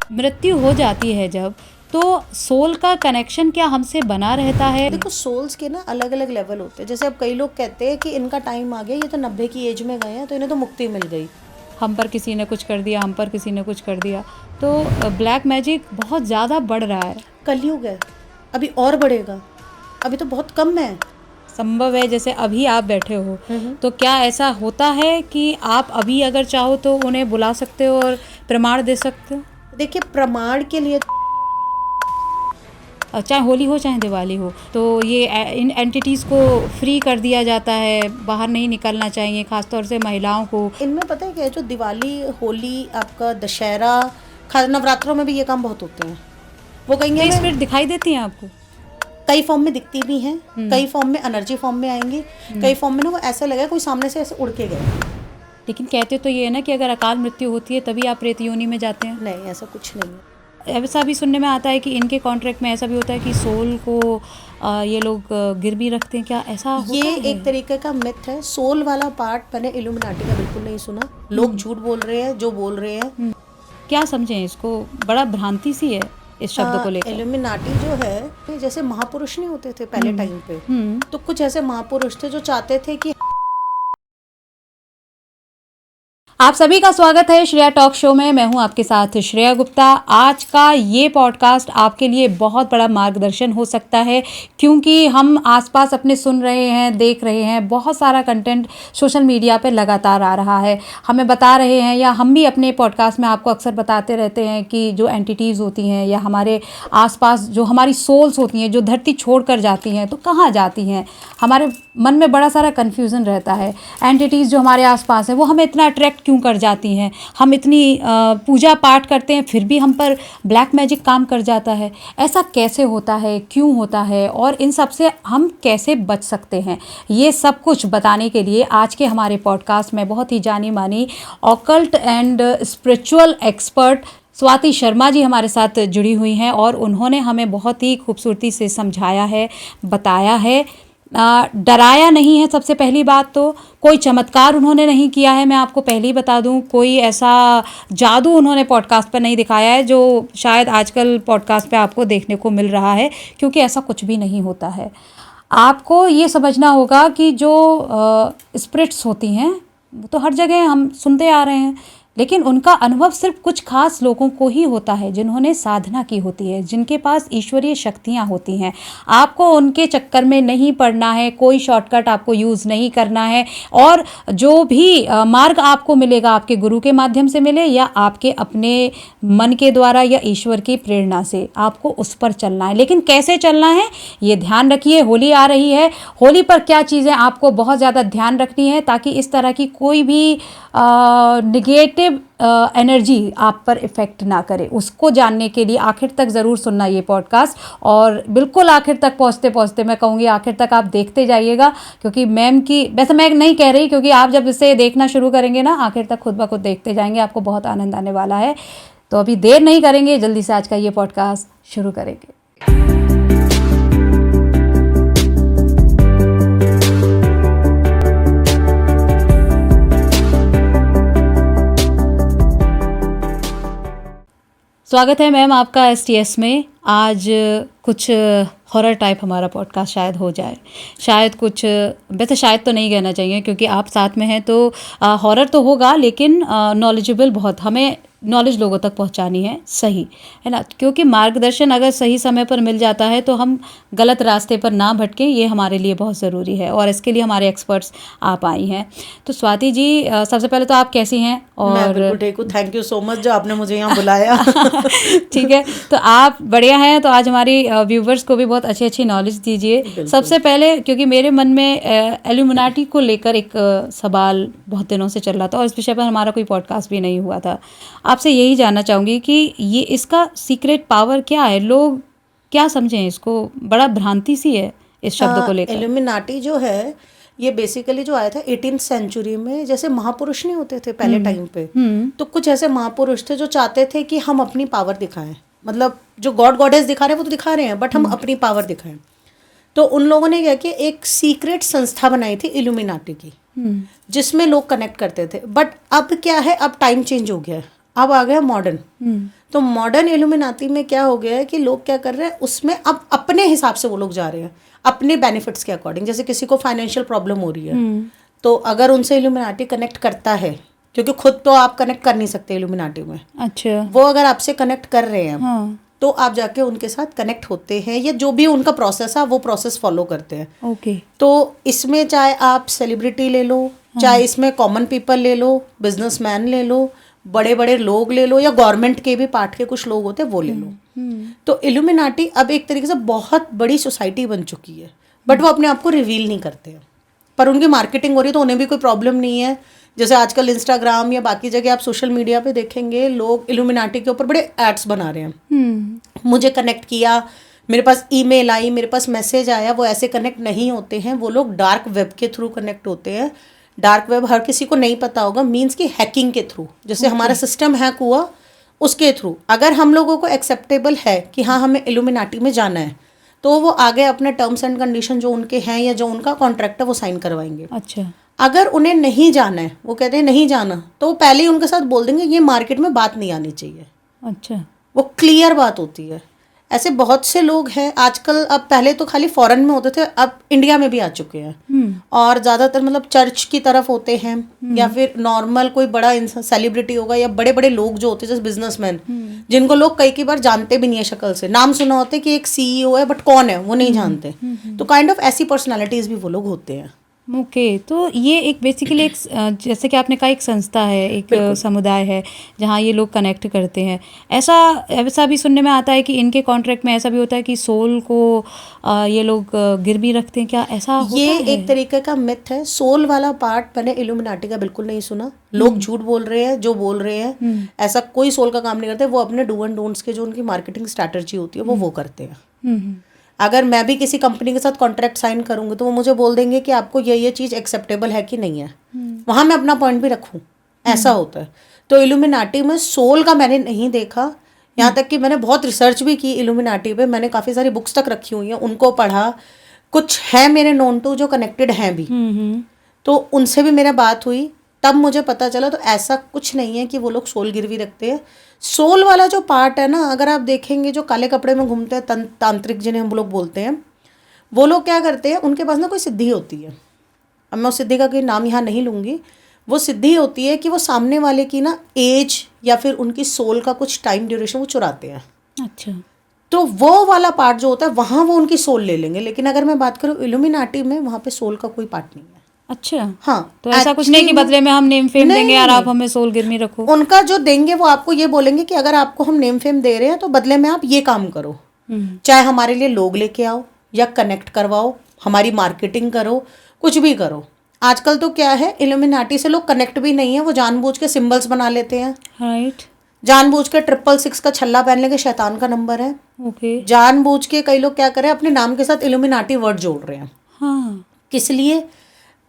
मृत्यु हो जाती है जब, तो सोल का कनेक्शन क्या हमसे बना रहता है? देखो, सोल्स के ना अलग अलग लेवल होते हैं। जैसे अब कई लोग कहते हैं कि इनका टाइम आ गया, ये तो 90 की एज में गए हैं तो इन्हें तो मुक्ति मिल गई। हम पर किसी ने कुछ कर दिया, हम पर किसी ने कुछ कर दिया। तो ब्लैक मैजिक बहुत ज़्यादा बढ़ रहा है। कलयुग है, अभी और बढ़ेगा, अभी तो बहुत कम है। संभव है, जैसे अभी आप बैठे हो, तो क्या ऐसा होता है कि आप अभी अगर चाहो तो उन्हें बुला सकते हो और प्रमाण दे सकते हो? देखिए, प्रमाण के लिए चाहे होली हो चाहे दिवाली हो, तो ये इन एंटिटीज़ को फ्री कर दिया जाता है, बाहर नहीं निकलना चाहिए, खासतौर से महिलाओं को। इनमें पता है क्या है, जो दिवाली, होली, आपका दशहरा, नवरात्रों में भी ये काम बहुत होते हैं। वो कहेंगे स्पिरिट दिखाई देती हैं आपको? कई फॉर्म में दिखती भी हैं, कई फॉर्म में एनर्जी फॉर्म में आएंगी, कई फॉर्म में ना वो ऐसा लगा कोई सामने से ऐसे उड़ के गए। लेकिन कहते तो ये है ना कि अगर अकाल मृत्यु होती है तभी आप प्रेत योनि में जाते हैं। नहीं, ऐसा कुछ नहीं है। ऐसा भी सुनने में आता है कि इनके कॉन्ट्रैक्ट में ऐसा भी होता है कि सोल को ये लोग गिरवी रखते हैं। क्या ऐसा होता ये है? एक तरीके का मिथ है। सोल वाला पार्ट मैंने इल्यूमिनाटी का बिल्कुल नहीं सुना। लोग झूठ बोल रहे हैं जो बोल रहे हैं। क्या समझें इसको? बड़ा भ्रांति सी है इस शब्द को लेकर। इल्यूमिनाटी जो है, जैसे महापुरुष नहीं होते थे पहले टाइम पे, तो कुछ ऐसे महापुरुष थे जो चाहते थे कि आप सभी का स्वागत है श्रेया टॉक शो में। मैं हूं आपके साथ श्रेया गुप्ता। आज का ये पॉडकास्ट आपके लिए बहुत बड़ा मार्गदर्शन हो सकता है, क्योंकि हम आसपास अपने सुन रहे हैं, देख रहे हैं, बहुत सारा कंटेंट सोशल मीडिया पे लगातार आ रहा है। हमें बता रहे हैं, या हम भी अपने पॉडकास्ट में आपको अक्सर बताते रहते हैं कि जो एंटिटीज़ होती हैं या हमारे आसपास जो हमारी सोल्स होती हैं, जो धरती छोड़ कर जाती हैं, तो कहाँ जाती हैं? हमारे मन में बड़ा सारा कन्फ्यूज़न रहता है। एंटिटीज़ जो हमारे आसपास है वो हमें इतना अट्रैक्ट क्यों कर जाती हैं? हम इतनी पूजा पाठ करते हैं फिर भी हम पर ब्लैक मैजिक काम कर जाता है। ऐसा कैसे होता है, क्यों होता है, और इन सब से हम कैसे बच सकते हैं? ये सब कुछ बताने के लिए आज के हमारे पॉडकास्ट में बहुत ही जानी मानी occult and spiritual expert Swati Sharma ji हमारे साथ जुड़ी हुई हैं, और उन्होंने हमें बहुत ही खूबसूरती से समझाया है, बताया है, डराया नहीं है। सबसे पहली बात तो कोई चमत्कार उन्होंने नहीं किया है, मैं आपको पहले ही बता दूं। कोई ऐसा जादू उन्होंने पॉडकास्ट पर नहीं दिखाया है जो शायद आजकल पॉडकास्ट पे आपको देखने को मिल रहा है, क्योंकि ऐसा कुछ भी नहीं होता है। आपको ये समझना होगा कि जो स्पिरिट्स होती हैं वो तो हर जगह हम सुनते आ रहे हैं, लेकिन उनका अनुभव सिर्फ कुछ खास लोगों को ही होता है, जिन्होंने साधना की होती है, जिनके पास ईश्वरीय शक्तियाँ होती हैं। आपको उनके चक्कर में नहीं पड़ना है, कोई शॉर्टकट आपको यूज़ नहीं करना है, और जो भी मार्ग आपको मिलेगा, आपके गुरु के माध्यम से मिले या आपके अपने मन के द्वारा या ईश्वर की प्रेरणा से, आपको उस पर चलना है। लेकिन कैसे चलना है ये ध्यान रखिए। होली आ रही है, होली पर क्या चीज़ें आपको बहुत ज़्यादा ध्यान रखनी है, ताकि इस तरह की कोई भी निगेटिव एनर्जी आप पर इफ़ेक्ट ना करे। उसको जानने के लिए आखिर तक ज़रूर सुनना ये पॉडकास्ट, और बिल्कुल आखिर तक पहुँचते पहुँचते मैं कहूँगी आखिर तक आप देखते जाइएगा, क्योंकि मैम की, वैसे मैं नहीं कह रही, क्योंकि आप जब इसे देखना शुरू करेंगे ना, आखिर तक खुद ब खुद देखते जाएंगे, आपको बहुत आनंद आने वाला है। तो अभी देर नहीं करेंगे, जल्दी से आज का ये पॉडकास्ट शुरू करेंगे। स्वागत है मैम आपका STS में। आज कुछ हॉरर टाइप हमारा पॉडकास्ट शायद हो जाए, शायद कुछ, वैसे शायद तो नहीं कहना चाहिए क्योंकि आप साथ में हैं, तो हॉरर तो होगा, लेकिन नॉलेजेबल बहुत, हमें नॉलेज लोगों तक पहुंचानी है, सही है ना? क्योंकि मार्गदर्शन अगर सही समय पर मिल जाता है तो हम गलत रास्ते पर ना भटकें, ये हमारे लिए बहुत ज़रूरी है, और इसके लिए हमारे एक्सपर्ट्स आप आई हैं। तो स्वाति जी, सबसे पहले तो आप कैसी हैं? और मैं बिल्कुल ठीक हूँ, थैंक यू सो मच जो आपने मुझे यहाँ बुलाया। ठीक है, तो आप बढ़िया हैं, तो आज हमारी व्यूवर्स को भी बहुत अच्छी अच्छी नॉलेज दीजिए। सबसे पहले, क्योंकि मेरे मन में इल्यूमिनाटी को लेकर एक सवाल बहुत दिनों से चल रहा था, और इस विषय पर हमारा कोई पॉडकास्ट भी नहीं हुआ था। आपसे यही जानना चाहूँगी कि ये इसका सीक्रेट पावर क्या है, लोग क्या समझें इसको? बड़ा भ्रांति सी है इस शब्द को लेकर। इल्यूमिनाटी जो है, ये बेसिकली जो आया था 18th सेंचुरी में। जैसे महापुरुष नहीं होते थे पहले टाइम पे, तो कुछ ऐसे महापुरुष थे जो चाहते थे कि हम अपनी पावर दिखाएं, मतलब जो गॉड गॉडेस दिखा रहे हैं वो तो दिखा रहे हैं, बट हम अपनी पावर दिखाएं। तो उन लोगों ने क्या किया, एक सीक्रेट संस्था बनाई थी इल्यूमिनाटी की, जिसमें लोग कनेक्ट करते थे। बट अब क्या है, अब टाइम चेंज हो गया है। अब आ गया मॉडर्न। तो मॉडर्न इल्यूमिनाती में क्या हो गया है कि लोग क्या कर रहे हैं, उसमें अब अपने हिसाब से वो लोग जा रहे हैं, अपने बेनिफिट्स के अकॉर्डिंग। जैसे किसी को फाइनेंशियल प्रॉब्लम हो रही है, तो अगर उनसे इल्यूमिनाटी कनेक्ट करता है, क्योंकि खुद तो आप कनेक्ट कर नहीं सकते इल्यूमिनाटी में, अच्छा, वो अगर आपसे कनेक्ट कर रहे हैं, हाँ, तो आप जाके उनके साथ कनेक्ट होते हैं, या जो भी उनका प्रोसेस है वो प्रोसेस फॉलो करते हैं। ओके, तो इसमें चाहे आप सेलिब्रिटी ले लो, चाहे इसमें कॉमन पीपल ले लो, बिजनेसमैन ले लो, बड़े बड़े लोग ले लो, या गवर्नमेंट के भी पार्ट के कुछ लोग होते हैं वो ले लो। तो इल्यूमिनाटी अब एक तरीके से बहुत बड़ी सोसाइटी बन चुकी है, बट वो अपने आप को रिवील नहीं करते हैं, पर उनकी मार्केटिंग हो रही है, तो उन्हें भी कोई प्रॉब्लम नहीं है। जैसे आजकल इंस्टाग्राम या बाकी जगह आप सोशल मीडिया पे देखेंगे, लोग इल्यूमिनाटी के ऊपर बड़े एड्स बना रहे हैं। मुझे कनेक्ट किया, मेरे पास ईमेल आई, मेरे पास मैसेज आया। वो ऐसे कनेक्ट नहीं होते हैं, वो लोग डार्क वेब के थ्रू कनेक्ट होते हैं। डार्क वेब हर किसी को नहीं पता होगा, मीन्स कि हैकिंग के थ्रू, जैसे हमारा सिस्टम हैक हुआ उसके थ्रू। अगर हम लोगों को एक्सेप्टेबल है कि हाँ हमें इल्यूमिनाटी में जाना है, तो वो आगे अपने टर्म्स एंड कंडीशन जो उनके हैं या जो उनका कॉन्ट्रैक्ट है वो साइन करवाएंगे। अच्छा, अगर उन्हें नहीं जाना है, वो कहते हैं नहीं जाना, तो वो पहले ही उनके साथ बोल देंगे ये मार्केट में बात नहीं आनी चाहिए। अच्छा, वो क्लियर बात होती है। ऐसे बहुत से लोग हैं आजकल। अब पहले तो खाली फॉरेन में होते थे, अब इंडिया में भी आ चुके हैं। और ज़्यादातर मतलब चर्च की तरफ होते हैं, या फिर नॉर्मल कोई बड़ा इंसान सेलिब्रिटी होगा, या बड़े बड़े लोग जो होते हैं जैसे बिजनेसमैन, जिनको लोग कई बार जानते भी नहीं है शक्ल से। नाम सुना होता है कि एक सीईओ है, बट कौन है वो नहीं जानते। तो काइंड ऑफ ऐसी पर्सनैलिटीज़ भी वो लोग होते हैं। ओके, तो ये एक बेसिकली एक जैसे कि आपने कहा एक संस्था है, एक समुदाय है जहाँ ये लोग कनेक्ट करते हैं। ऐसा भी सुनने में आता है कि इनके कॉन्ट्रैक्ट में ऐसा भी होता है कि सोल को ये लोग गिरवी रखते हैं, क्या ऐसा होता ये है? एक तरीके का मिथ है। सोल वाला पार्ट मैंने इल्यूमिनाटी का बिल्कुल नहीं सुना। लोग झूठ बोल रहे हैं जो बोल रहे हैं, ऐसा कोई सोल का काम नहीं करते। वो अपने डू एंड डोंट्स के जो उनकी मार्केटिंग स्ट्रैटेजी होती है वो करते हैं। अगर मैं भी किसी कंपनी के साथ कॉन्ट्रैक्ट साइन करूंगी, तो वो मुझे बोल देंगे कि आपको ये चीज़ एक्सेप्टेबल है कि नहीं है। वहाँ मैं अपना पॉइंट भी रखूँ, ऐसा होता है। तो इल्यूमिनाटी में सोल का मैंने नहीं देखा। यहाँ तक कि मैंने बहुत रिसर्च भी की इल्यूमिनाटी पे, मैंने काफ़ी सारी बुक्स तक रखी हुई हैं, उनको पढ़ा। कुछ है मेरे नोन टू जो कनेक्टेड हैं भी, तो उनसे भी मेरा बात हुई, तब मुझे पता चला। तो ऐसा कुछ नहीं है कि वो लोग सोल गिरवी रखते हैं। सोल वाला जो पार्ट है ना, अगर आप देखेंगे जो काले कपड़े में घूमते हैं तांत्रिक जिन्हें हम लोग बोलते हैं, वो लोग क्या करते हैं, उनके पास ना कोई सिद्धि होती है। अब मैं उस सिद्धि का कोई नाम यहाँ नहीं लूँगी। वो सिद्धि होती है कि वो सामने वाले की ना एज या फिर उनकी सोल का कुछ टाइम ड्यूरेशन वो चुराते हैं। अच्छा, तो वो वाला पार्ट जो होता है वहाँ वो उनकी सोल ले लेंगे। लेकिन अगर मैं बात करूँ इल्यूमिनाटी में, वहाँ पे सोल का कोई पार्ट नहीं है। अच्छा, हाँ, तो ऐसा कुछ नहीं कि बदले में हम नेम फेम देंगे यार आप हमें सोल गिरवी रखो। उनका जो देंगे वो आपको ये बोलेंगे कि अगर आपको हम नेम फेम दे रहे हैं तो बदले में आप ये काम करो, चाहे हमारे लिए लोग लेके आओ या कनेक्ट करवाओ, हमारी मार्केटिंग करो, कुछ भी करो। आजकल तो क्या है, इल्यूमिनाटी से लोग कनेक्ट भी नहीं है, वो जानबूझ के सिंबल्स बना लेते हैं। राइट, जानबूझ के 666 का छल्ला पहन लेंगे, शैतान का नंबर है। ओके, जानबूझ के कई लोग क्या कर रहे हैं, अपने नाम के साथ इल्यूमिनाटी वर्ड जोड़ रहे हैं। हाँ, किस लिए?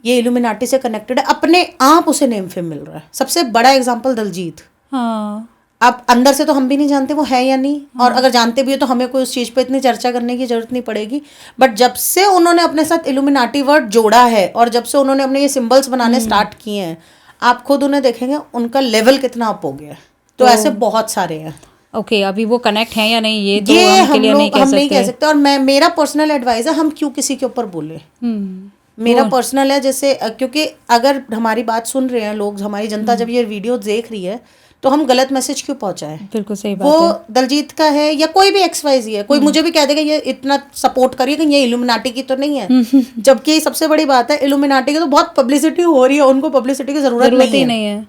ये इल्यूमिनाटी से कनेक्टेड है, अपने आप उसे नेम फेम मिल रहा है। सबसे बड़ा एग्जांपल दलजीत। हाँ, अब अंदर से तो हम भी नहीं जानते वो है या नहीं, और अगर जानते भी हो तो हमें कोई उस चीज़ पे इतनी चर्चा करने की जरूरत नहीं पड़ेगी। बट जब से उन्होंने अपने साथ इल्यूमिनाटी वर्ड जोड़ा है और जब से उन्होंने अपने ये सिंबल्स बनाने स्टार्ट किए हैं, आप खुद उन्हें देखेंगे उनका लेवल कितना अप हो गया है। तो ऐसे बहुत सारे हैं। ओके, अभी वो कनेक्ट हैं या नहीं ये तो हम क्लियर नहीं कह सकते। और मेरा पर्सनल एडवाइस है, हम क्यों किसी के ऊपर बोले। मेरा पर्सनल है, जैसे क्योंकि अगर हमारी बात सुन रहे हैं लोग, हमारी जनता जब ये वीडियो देख रही है, तो हम गलत मैसेज क्यों पहुंचाएं। बिल्कुल सही बात वो है। दलजीत का है या कोई भी XYZ है, कोई मुझे भी कह देगा ये इतना सपोर्ट करिए कि ये इल्यूमिनाटी की तो नहीं है, जबकि सबसे बड़ी बात है इल्यूमिनाटी की तो बहुत पब्लिसिटी हो रही है, उनको पब्लिसिटी की जरूरत नहीं है।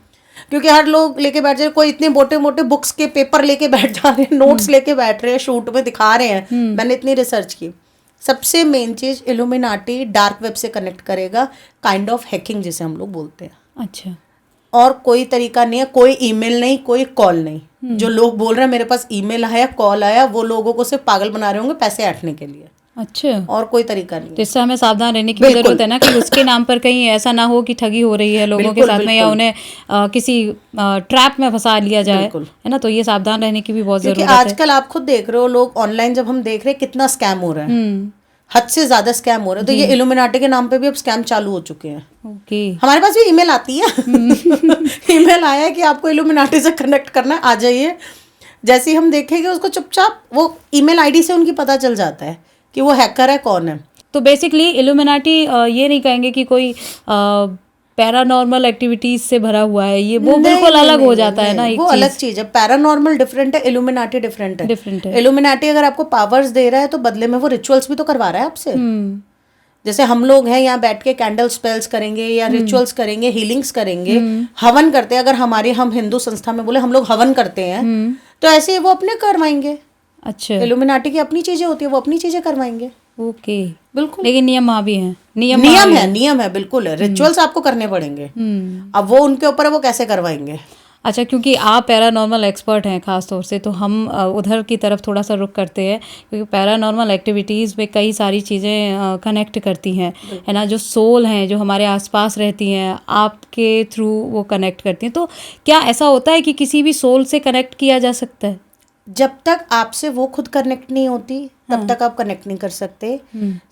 क्योंकि हर लोग लेके बैठ जाए, कोई इतने मोटे मोटे बुक्स के पेपर लेके बैठ जा रहे हैं, नोट्स लेके बैठ रहे हैं, शूट में दिखा रहे हैं। मैंने इतनी रिसर्च की। सबसे मेन चीज, इल्यूमिनाटी डार्क वेब से कनेक्ट करेगा, काइंड ऑफ हैकिंग जिसे हम लोग बोलते हैं। अच्छा, और कोई तरीका नहीं है, कोई ईमेल नहीं, कोई कॉल नहीं। जो लोग बोल रहे हैं मेरे पास ईमेल आया, कॉल आया, वो लोगों को सिर्फ पागल बना रहे होंगे पैसे ऐंठने के लिए। अच्छा, और कोई तरीका नहीं। तो इससे हमें सावधान रहने की जरूरत है ना, कि उसके नाम पर कहीं ऐसा ना हो कि ठगी हो रही है लोगों के साथ में, या उन्हें किसी ट्रैप में फंसा लिया जाए, है ना। तो ये सावधान रहने की भी बहुत जरूरत है। आजकल आप खुद देख रहे हो, लोग ऑनलाइन जब हम देख रहे हैं कितना स्कैम हो रहा है। हद से ज्यादा स्कैम हो रहे हैं। तो ये इल्यूमिनाटी के नाम पे भी अब स्कैम चालू हो चुके हैं। ओके। हमारे पास भी ईमेल आती है ईमेल आया है कि आपको इल्यूमिनाटी से कनेक्ट करना है, आ जाइए। जैसे ही हम देखेंगे उसको चुपचाप वो ईमेल आईडी से उनकी पता चल जाता है कि वो हैकर है, कौन है। तो बेसिकली इल्यूमिनाटी ये नहीं कहेंगे कि कोई पैरानॉर्मल एक्टिविटीज से भरा हुआ है, ये वो बिल्कुल अलग हो जाता है ना, एक वो अलग चीज है। पैरानॉर्मल डिफरेंट है, इल्यूमिनाटी डिफरेंट है। डिफरेंट है। इल्यूमिनाटी अगर आपको पावर्स दे रहा है तो बदले में वो रिचुअल्स भी तो करवा रहा है आपसे। जैसे हम लोग हैं यहाँ बैठ के कैंडल स्पेल्स करेंगे या रिचुअल्स करेंगे, हीलिंग्स करेंगे, हवन करते हैं। अगर हम हिंदू संस्था में बोले हम लोग हवन करते हैं, तो ऐसे ही वो अपने करवाएंगे। अच्छा। इल्यूमिनाटी की अपनी चीजें होती है, वो अपनी चीजें करवाएंगे। ओके। बिल्कुल। लेकिन नियम वहाँ भी हैं। नियम है बिल्कुल है। रिचुअल्स आपको करने पड़ेंगे। अब वो उनके ऊपर है, वो कैसे करवाएंगे। अच्छा, क्योंकि आप पैरानॉर्मल एक्सपर्ट हैं ख़ास तौर से, तो हम उधर की तरफ थोड़ा सा रुख करते हैं, क्योंकि पैरानॉर्मल एक्टिविटीज़ में कई सारी चीज़ें कनेक्ट करती हैं, है ना। जो सोल हैं, जो हमारे आसपास रहती हैं, आपके थ्रू वो कनेक्ट करती हैं। तो क्या ऐसा होता है कि किसी भी सोल से कनेक्ट किया जा सकता है? जब तक आपसे वो खुद कनेक्ट नहीं होती तब तक आप कनेक्ट नहीं कर सकते।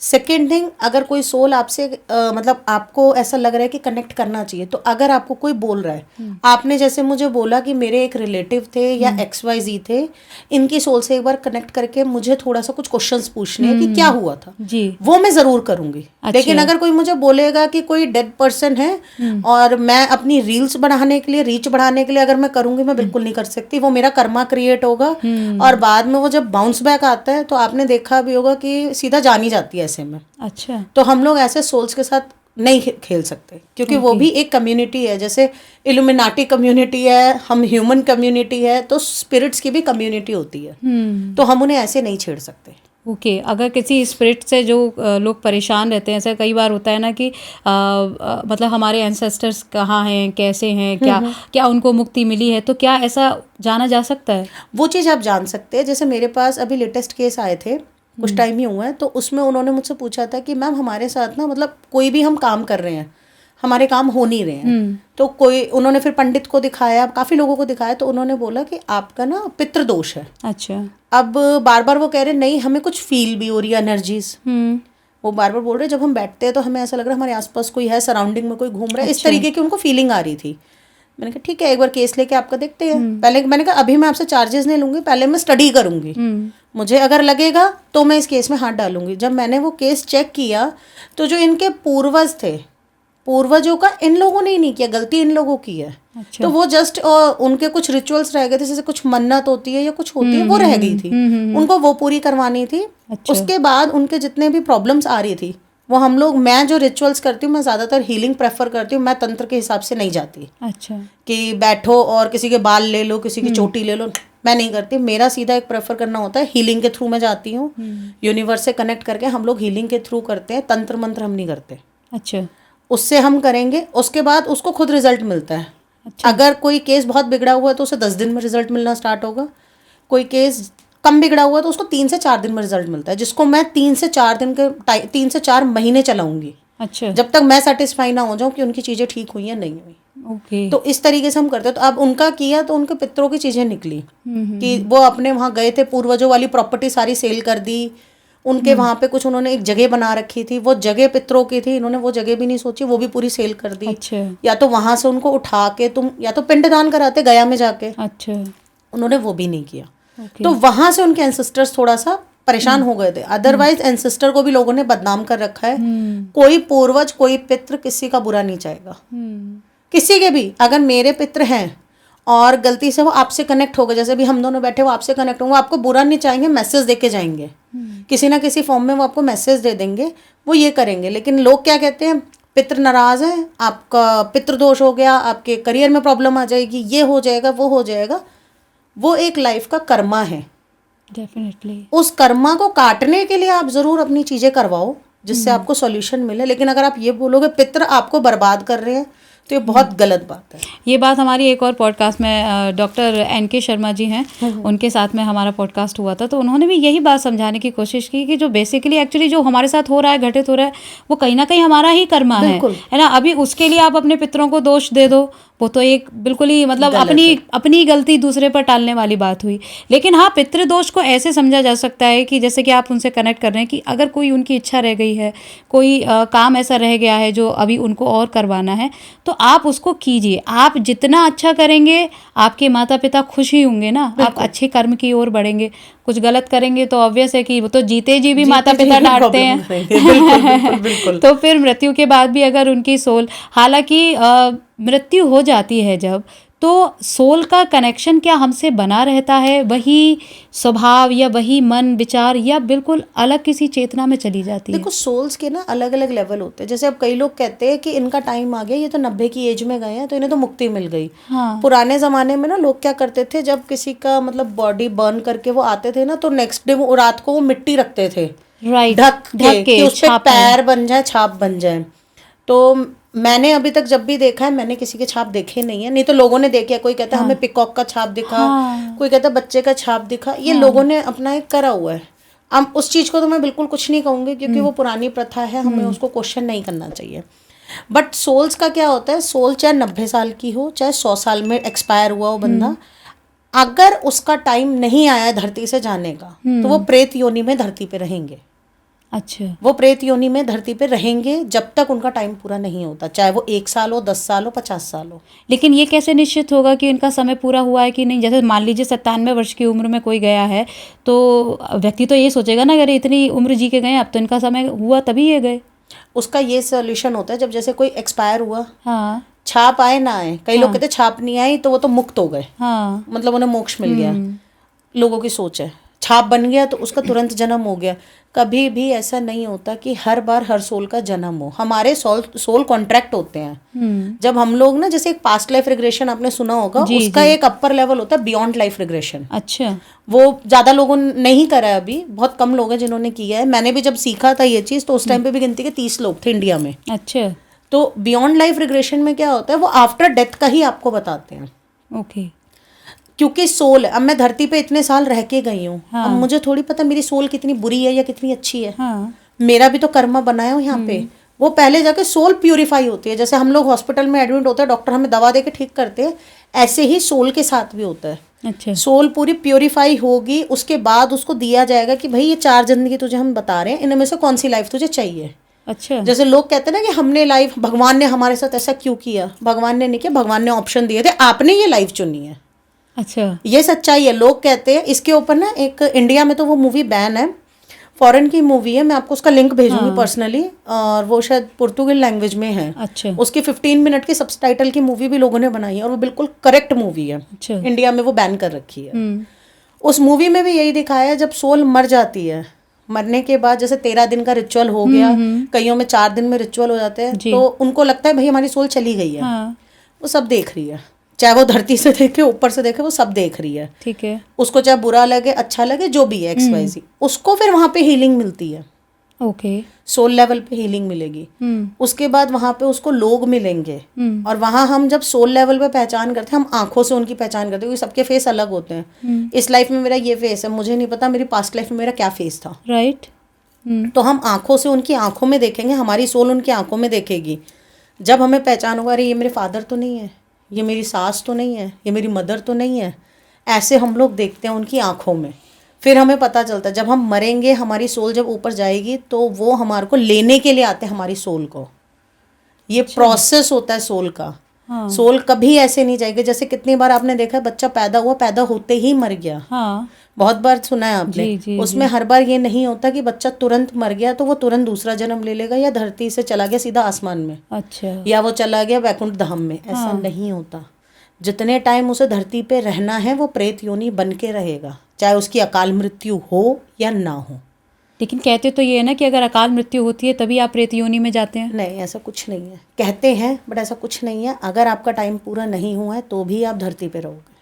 सेकेंड थिंग, अगर कोई सोल आपसे मतलब आपको ऐसा लग रहा है कि कनेक्ट करना चाहिए, तो अगर आपको कोई बोल रहा है, आपने जैसे मुझे बोला कि मेरे एक रिलेटिव थे या XYZ थे, इनकी सोल से एक बार कनेक्ट करके मुझे थोड़ा सा कुछ क्वेश्चंस पूछने हैं कि क्या हुआ था जी, वो मैं जरूर करूंगी। अच्छा। लेकिन अगर कोई मुझे बोलेगा कि कोई डेड पर्सन है और मैं अपनी रील्स बढ़ाने के लिए, रीच बढ़ाने के लिए अगर मैं करूंगी, मैं बिल्कुल नहीं कर सकती। वो मेरा कर्मा क्रिएट होगा और बाद में वो जब बाउंस बैक आता है तो आपने देखा भी होगा कि सीधा जान ही जाती है ऐसे में। अच्छा। तो हम लोग ऐसे सोल्स के साथ नहीं खेल सकते, क्योंकि वो भी एक कम्युनिटी है। जैसे इल्यूमिनाटी कम्युनिटी है, हम ह्यूमन कम्युनिटी है, तो स्पिरिट्स की भी कम्युनिटी होती है। तो हम उन्हें ऐसे नहीं छेड़ सकते। ओके। अगर किसी स्पिरिट से जो लोग परेशान रहते हैं, ऐसा कई बार होता है ना कि मतलब हमारे एंसेस्टर्स कहाँ हैं, कैसे हैं, क्या उनको मुक्ति मिली है, तो क्या ऐसा जाना जा सकता है? वो चीज़ आप जान सकते हैं। जैसे मेरे पास अभी लेटेस्ट केस आए थे, कुछ टाइम ही हुआ है, तो उसमें उन्होंने मुझसे पूछा था कि मैम हमारे साथ ना, मतलब कोई भी हम काम कर रहे हैं, हमारे काम हो नहीं रहे हैं। तो कोई, उन्होंने फिर पंडित को दिखाया, काफ़ी लोगों को दिखाया, तो उन्होंने बोला कि आपका ना पितृदोष है। अच्छा। अब बार बार वो कह रहे नहीं, हमें कुछ फील भी हो रही है, एनर्जीज। वो बार बार बोल रहे जब हम बैठते हैं तो हमें ऐसा लग रहा है हमारे आसपास कोई है, सराउंडिंग में कोई घूम रहा है। इस तरीके की उनको फीलिंग आ रही थी। मैंने कहा ठीक है, एक बार केस लेके आपका देखते हैं। पहले मैंने कहा अभी मैं आपसे चार्जेस नहीं लूंगी, पहले मैं स्टडी करूंगी, मुझे अगर लगेगा तो मैं इस केस में हाथ डालूंगी। जब मैंने वो केस चेक किया तो जो इनके पूर्वज थे, पूर्वजों का इन लोगों ने ही नहीं किया, गलती इन लोगों की है। अच्छा। तो वो जस्ट उनके कुछ रिचुअल्स रह गए थे, जैसे कुछ मन्नत होती है या कुछ होती है, वो रह गई थी, उनको वो पूरी करवानी थी। अच्छा। उसके बाद उनके जितने भी प्रॉब्लम्स आ रही थी वो हम लोग, मैं जो रिचुअल्स करती हूँ, मैं ज़्यादातर हीलिंग प्रेफर करती हूँ, मैं तंत्र के हिसाब से नहीं जाती। अच्छा। कि बैठो और किसी के बाल ले लो, किसी की चोटी ले लो, मैं नहीं करती। मेरा सीधा एक प्रेफर करना होता है, हीलिंग के थ्रू मैं जाती हूँ। यूनिवर्स से कनेक्ट करके हम लोग हीलिंग के थ्रू करते हैं, तंत्र मंत्र हम नहीं करते। अच्छा। उससे हम करेंगे, उसके बाद उसको खुद रिजल्ट मिलता है। अच्छा। अगर कोई केस बहुत बिगड़ा हुआ है तो उसे 10 दिन में रिजल्ट मिलना स्टार्ट होगा। कोई केस कम बिगड़ा हुआ है तो उसको 3 से 4 दिन में रिजल्ट मिलता है, जिसको मैं 3 से 4 दिन के 3 से 4 महीने चलाऊंगी। अच्छा। जब तक मैं सेटिस्फाई ना हो जाऊं कि उनकी चीज़ें ठीक हुई या नहीं हुई। ओके। तो इस तरीके से हम करते हैं। तो अब उनका किया तो उनके पितरों की चीज़ें निकली कि वो अपने वहाँ गए थे, पूर्वजों वाली प्रॉपर्टी सारी सेल कर दी। उनके वहाँ पे कुछ उन्होंने एक जगह बना रखी थी, वो जगह पितरों की थी, इन्होंने वो जगह भी नहीं सोची, वो भी पूरी सेल कर दी। अच्छा। या तो वहाँ से उनको उठा के तुम या तो पिंडदान कराते गया में जाके। अच्छा। उन्होंने वो भी नहीं किया। तो वहां से उनके एंसेस्टर्स थोड़ा सा परेशान हो गए थे। अदरवाइज एंसेस्टर को भी लोगों ने बदनाम कर रखा है। कोई पूर्वज, कोई पितृ किसी का बुरा नहीं चाहेगा, किसी के भी। अगर मेरे पितृ हैं और गलती से वो आपसे कनेक्ट हो गए, जैसे भी हम दोनों बैठे, वो आपसे कनेक्ट होंगे, आपको बुरा नहीं चाहेंगे, मैसेज दे के जाएंगे, किसी ना किसी फॉर्म में वो आपको मैसेज दे देंगे, वो ये करेंगे। लेकिन लोग क्या कहते हैं, पितृ नाराज है, आपका पितृदोष हो गया, आपके करियर में प्रॉब्लम आ जाएगी, ये हो जाएगा, वो हो जाएगा। वो एक लाइफ का कर्मा है। डेफिनेटली उस कर्मा को काटने के लिए आप जरूर अपनी चीजें करवाओ जिससे आपको सॉल्यूशन मिले। लेकिन अगर आप ये बोलोगे पितृ आपको बर्बाद कर रहे हैं, तो ये बहुत गलत बात है। ये बात हमारी एक और पॉडकास्ट में डॉक्टर NK शर्मा जी हैं, उनके साथ में हमारा पॉडकास्ट हुआ था, तो उन्होंने भी यही बात समझाने की कोशिश की कि जो बेसिकली एक्चुअली जो हमारे साथ हो रहा है, घटित हो रहा है, वो कहीं ना कहीं हमारा ही कर्मा है ना। अभी उसके लिए आप अपने पितरों को दोष दे दो, वो तो एक बिल्कुल ही मतलब अपनी गलती दूसरे पर टालने वाली बात हुई। लेकिन हाँ, पितृदोष को ऐसे समझा जा सकता है कि जैसे कि आप उनसे कनेक्ट कर रहे हैं कि अगर कोई उनकी इच्छा रह गई है, कोई काम ऐसा रह गया है जो अभी उनको और करवाना है, तो आप उसको कीजिए। आप जितना अच्छा करेंगे, आपके माता पिता खुश ही होंगे ना, आप अच्छे कर्म की ओर बढ़ेंगे। कुछ गलत करेंगे तो ऑब्वियस है कि वो तो जीते जी भी माता पिता डांटते हैं। तो फिर मृत्यु के बाद भी अगर उनकी सोल, हालांकि मृत्यु हो जाती है जब, तो सोल का कनेक्शन क्या हमसे बना रहता है, वही स्वभाव या वही मन विचार, या बिल्कुल अलग किसी चेतना में चली जाती है? देखो, सोल्स के ना अलग अलग लेवल होते हैं। जैसे अब कई लोग कहते हैं कि इनका टाइम आ गया, ये तो 90 की एज में गए हैं, तो इन्हें तो मुक्ति मिल गई। हाँ। पुराने जमाने में ना लोग क्या करते थे, जब किसी का मतलब बॉडी बर्न करके वो आते थे ना, तो नेक्स्ट डे वो रात को वो मिट्टी रखते थे, राइट, ढक के कि उस पे पैर बन जाए, छाप बन जाए। तो मैंने अभी तक जब भी देखा है, मैंने किसी के छाप देखे नहीं है। नहीं तो लोगों ने देखे, कोई कहता है हमें पिकॉक का छाप दिखा, कोई कहता है बच्चे का छाप दिखा। ये लोगों ने अपना एक करा हुआ है। अब उस चीज़ को तो मैं बिल्कुल कुछ नहीं कहूँगी, क्योंकि वो पुरानी प्रथा है, हमें उसको क्वेश्चन नहीं करना चाहिए। बट सोल्स का क्या होता है, सोल चाहे 90 साल की हो, चाहे 100 साल में एक्सपायर हुआ हो बंदा, अगर उसका टाइम नहीं आया धरती से जाने का, तो वो प्रेत योनि में धरती पे रहेंगे। अच्छा, वो प्रेत योनि में धरती पे रहेंगे जब तक उनका टाइम पूरा नहीं होता, चाहे वो 1 साल हो, 10 साल हो, 50 साल हो। लेकिन ये कैसे निश्चित होगा कि इनका समय पूरा हुआ है कि नहीं? जैसे मान लीजिए 97 वर्ष की उम्र में कोई गया है, तो व्यक्ति तो ये सोचेगा ना, अगर इतनी उम्र जी के गए, अब तो इनका समय हुआ तभी ये गए। उसका ये सोल्यूशन होता है, जब जैसे कोई एक्सपायर हुआ, हाँ, छाप आए ना आए, कई लोग कहते हैं छाप नहीं आई तो वो तो मुक्त हो गए, हाँ, मतलब उन्हें मोक्ष मिल गया। लोगों की सोच है, छाप बन गया तो उसका तुरंत जन्म हो गया। कभी भी ऐसा नहीं होता कि हर बार हर सोल का जन्म हो। हमारे सोल कॉन्ट्रैक्ट होते हैं। जब हम लोग ना, जैसे एक पास्ट लाइफ रिग्रेशन आपने सुना होगा, उसका एक अपर लेवल होता है बियॉन्ड लाइफ रिग्रेशन। अच्छा, वो ज़्यादा लोगों ने नहीं करा है, अभी बहुत कम लोग हैं जिन्होंने किया है। मैंने भी जब सीखा था ये चीज़, तो उस टाइम पे भी गिनती के 30 लोग थे इंडिया में। अच्छा, तो बियॉन्ड लाइफ रिग्रेशन में क्या होता है, वो आफ्टर डेथ का ही आपको बताते हैं। ओके, क्योंकि सोल, अब मैं धरती पे इतने साल रह के गई हूँ, अब मुझे थोड़ी पता मेरी सोल कितनी बुरी है या कितनी अच्छी है। मेरा भी तो कर्मा बनाया हो यहाँ पे। वो पहले जाके सोल प्यूरिफाई होती है। जैसे हम लोग हॉस्पिटल में एडमिट होते हैं, डॉक्टर हमें दवा दे के ठीक करते हैं, ऐसे ही सोल के साथ भी होता है। अच्छा, सोल पूरी प्योरीफाई होगी, उसके बाद उसको दिया जाएगा कि भाई ये 4 जिंदगी तुझे हम बता रहे हैं, इनमें से कौन सी लाइफ तुझे चाहिए। अच्छा, जैसे लोग कहते हैं ना कि हमने लाइफ, भगवान ने हमारे साथ ऐसा क्यों किया, भगवान ने नहीं किया, भगवान ने ऑप्शन दिए थे, आपने ये लाइफ चुनी है। अच्छा, ये सच्चाई है। लोग कहते हैं इसके ऊपर ना, एक इंडिया में तो वो मूवी बैन है, फॉरेन की मूवी है, मैं आपको उसका लिंक भेजूंगी पर्सनली, और वो शायद पुर्तगाली लैंग्वेज में है। अच्छा, उसकी 15 मिनट की सबटाइटल की मूवी भी लोगों ने बनाई है, और वो बिल्कुल करेक्ट मूवी है। अच्छा, इंडिया में वो बैन कर रखी है। उस मूवी में भी यही दिखाया है, जब सोल मर जाती है, मरने के बाद जैसे 13 दिन का रिचुअल हो गया, कईयों में 4 दिन में रिचुअल हो जाते हैं, तो उनको लगता है भाई हमारी सोल चली गई है। वो सब देख रही है, चाहे वो धरती से देखे, ऊपर से देखे, वो सब देख रही है। ठीक है, उसको चाहे बुरा लगे, अच्छा लगे, जो भी है, XYZ, उसको फिर वहां पे हीलिंग मिलती है। ओके, सोल लेवल पे हीलिंग मिलेगी। उसके बाद वहां पे उसको लोग मिलेंगे, और वहां हम जब सोल लेवल पे पहचान करते हैं, हम आंखों से उनकी पहचान करते हैं, क्योंकि सबके फेस अलग होते हैं। इस लाइफ में मेरा ये फेस है, मुझे नहीं पता मेरी पास्ट लाइफ में मेरा क्या फेस था। राइट, तो हम आंखों से उनकी आंखों में देखेंगे, हमारी सोल उनकी आंखों में देखेगी। जब हमें पहचान होगा, अरे ये मेरे फादर तो नहीं है, ये मेरी सास तो नहीं है, ये मेरी मदर तो नहीं है, ऐसे हम लोग देखते हैं उनकी आंखों में। फिर हमें पता चलता है, जब हम मरेंगे, हमारी सोल जब ऊपर जाएगी, तो वो हमारे को लेने के लिए आते हैं, हमारी सोल को। ये प्रोसेस होता है सोल का। सोल कभी ऐसे नहीं जाएगी। जैसे कितनी बार आपने देखा है, बच्चा पैदा हुआ, पैदा होते ही मर गया। बहुत बार सुना है आपने। उसमें हर बार ये नहीं होता कि बच्चा तुरंत मर गया तो वो तुरंत दूसरा जन्म ले लेगा, या धरती से चला गया सीधा आसमान में, अच्छा, या वो चला गया वैकुंठ धाम में। ऐसा नहीं होता। जितने टाइम उसे धरती पे रहना है, वो प्रेत योनि बन के रहेगा, चाहे उसकी अकाल मृत्यु हो या ना हो। लेकिन कहते तो ये है ना कि अगर अकाल मृत्यु होती है तभी आप प्रेत योनि में जाते हैं। नहीं, ऐसा कुछ नहीं है। कहते हैं, बट ऐसा कुछ नहीं है। अगर आपका टाइम पूरा नहीं हुआ है तो भी आप धरती पे रहोगे।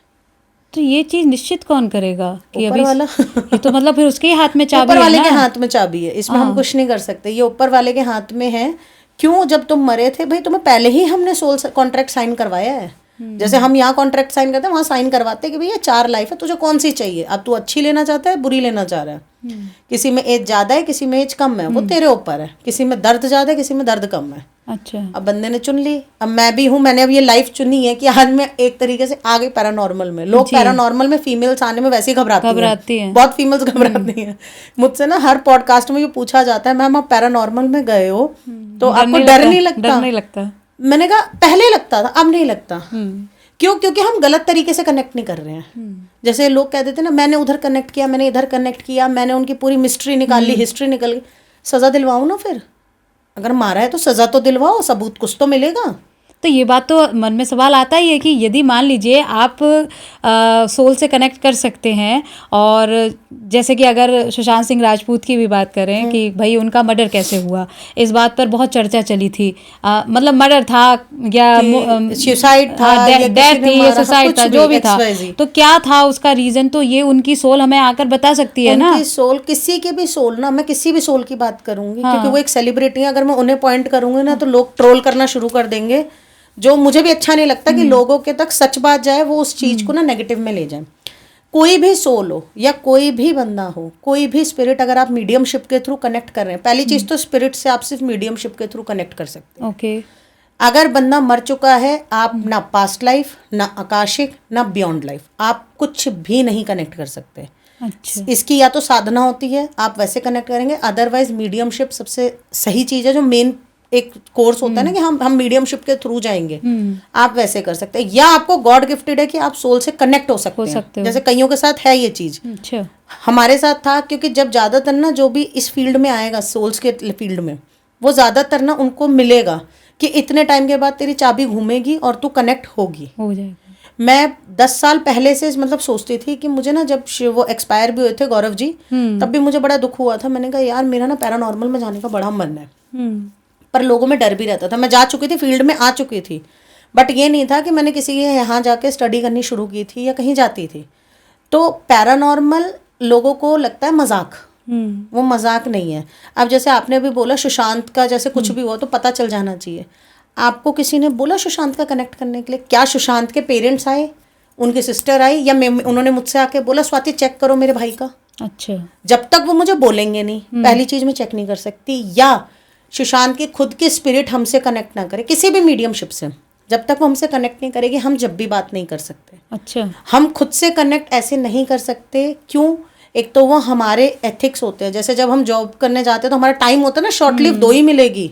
तो ये चीज निश्चित कौन करेगा कि ऊपर वाला। ये तो मतलब फिर उसके हाथ में चाबी है ना? ऊपर वाले के हाथ में चाबी है, इसमें हम कुछ नहीं कर सकते। ये ऊपर वाले के हाथ में है क्यों? जब तुम मरे थे भाई, तुम्हें पहले ही हमने सोल कॉन्ट्रैक्ट साइन करवाया है। जैसे हम यहाँ कॉन्ट्रैक्ट साइन करते हैं, वहाँ साइन करवाते हैं कि भैया 4 लाइफ है, तुझे कौन सी चाहिए, अब तू अच्छी लेना चाहता है बुरी लेना चाह रहा है। किसी में एज ज्यादा है, किसी में एज कम है, वो तेरे ऊपर है। किसी में दर्द ज्यादा है, किसी में दर्द कम है। अच्छा। अब बंदे ने चुन ली, अब मैं भी हूँ, मैंने अब ये लाइफ चुनी है कि आज मैं एक तरीके से आ गई पैरानॉर्मल में। लोग पैरानॉर्मल में फीमेल्स आने में वैसे ही घबराती हैं। बहुत फीमेल्स घबराती हैं। मुझसे ना हर पॉडकास्ट में ये पूछा जाता है, मैम आप पैरानॉर्मल में गए हो तो आपको डर नहीं लगता? डर नहीं लगता। मैंने कहा पहले लगता था, अब नहीं लगता। क्यों? क्योंकि हम गलत तरीके से कनेक्ट नहीं कर रहे हैं। जैसे लोग कहते थे ना, मैंने उधर कनेक्ट किया, मैंने इधर कनेक्ट किया, मैंने उनकी पूरी मिस्ट्री निकाल ली, हिस्ट्री निकल गई। सजा दिलवाओ ना फिर, अगर मारा है तो सजा तो दिलवाओ, सबूत कुछ तो मिलेगा। तो ये बात तो मन में सवाल आता ही है कि यदि मान लीजिए आप सोल से कनेक्ट कर सकते हैं, और जैसे कि अगर सुशांत सिंह राजपूत की भी बात करें कि भाई उनका मर्डर कैसे हुआ, इस बात पर बहुत चर्चा चली थी। मतलब मर्डर था या सुसाइड था, डेथ थी या सुसाइड था, जो भी था, तो क्या था उसका रीजन, तो ये उनकी सोल हमें आकर बता सकती है ना। उनकी सोल, किसी की भी सोल ना, मैं किसी भी सोल की बात करूंगी क्योंकि वो एक सेलिब्रिटी है। अगर मैं उन्हें पॉइंट करूंगी ना तो लोग ट्रोल करना शुरू कर देंगे, जो मुझे भी अच्छा नहीं लगता कि लोगों के तक सच बात जाए, वो उस चीज को ना नेगेटिव में ले जाए। कोई भी सोल हो या कोई भी बंदा हो, कोई भी स्पिरिट, अगर आप मीडियमशिप के थ्रू कनेक्ट कर रहे हैं, पहली चीज तो स्पिरिट से आप सिर्फ मीडियमशिप के थ्रू कनेक्ट कर सकते हैं। ओके। अगर बंदा मर चुका है, आप ना पास्ट लाइफ, ना आकाशिक, ना बियॉन्ड लाइफ, आप कुछ भी नहीं कनेक्ट कर सकते। अच्छा। इसकी या तो साधना होती है, आप वैसे कनेक्ट करेंगे, अदरवाइज मीडियमशिप सबसे सही चीज है। जो मेन एक कोर्स होता है ना कि हम मीडियमशिप के थ्रू जाएंगे, आप वैसे कर सकते हैं। या आपको गॉड गिफ्टेड है कि आप सोल से कनेक्ट हो सकते हैं। जैसे कईयों के साथ है ये चीज। अच्छा। हमारे साथ था, क्योंकि जब ज्यादातर ना जो भी इस फील्ड में आएगा, सोल्स के फील्ड में, वो ज्यादातर ना उनको मिलेगा कि इतने टाइम के बाद तेरी चाबी घूमेगी और तू कनेक्ट होगी, हो जाएगा। मैं 10 साल पहले से मतलब सोचती थी कि मुझे ना, जब वो एक्सपायर भी हुए थे गौरव जी, तब भी मुझे बड़ा दुख हुआ था। मैंने कहा यार मेरा ना पैरानॉर्मल में जाने का बड़ा मन है, पर लोगों में डर भी रहता था। मैं जा चुकी थी, फील्ड में आ चुकी थी, बट ये नहीं था कि मैंने किसी के यहाँ जाके स्टडी करनी शुरू की थी या कहीं जाती थी। तो पैरानॉर्मल लोगों को लगता है मजाक, वो मजाक नहीं है। अब जैसे आपने भी बोला सुशांत का, जैसे कुछ भी हुआ तो पता चल जाना चाहिए। आपको किसी ने बोला सुशांत का कनेक्ट करने के लिए? क्या सुशांत के पेरेंट्स आए, उनकी सिस्टर आई, या उन्होंने मुझसे आके बोला स्वाति चेक करो मेरे भाई का? अच्छा। जब तक वो मुझे बोलेंगे नहीं, पहली चीज मैं चेक नहीं कर सकती। या सुशांत की खुद की स्पिरिट हमसे कनेक्ट ना करे किसी भी मीडियमशिप से, जब तक वो हमसे कनेक्ट नहीं करेगी, हम जब भी बात नहीं कर सकते। अच्छा। हम खुद से कनेक्ट ऐसे नहीं कर सकते। क्यों? एक तो वो हमारे एथिक्स होते हैं। जैसे जब हम जॉब करने जाते हैं तो हमारा टाइम होता है ना, शॉर्ट लिव 2 ही मिलेगी।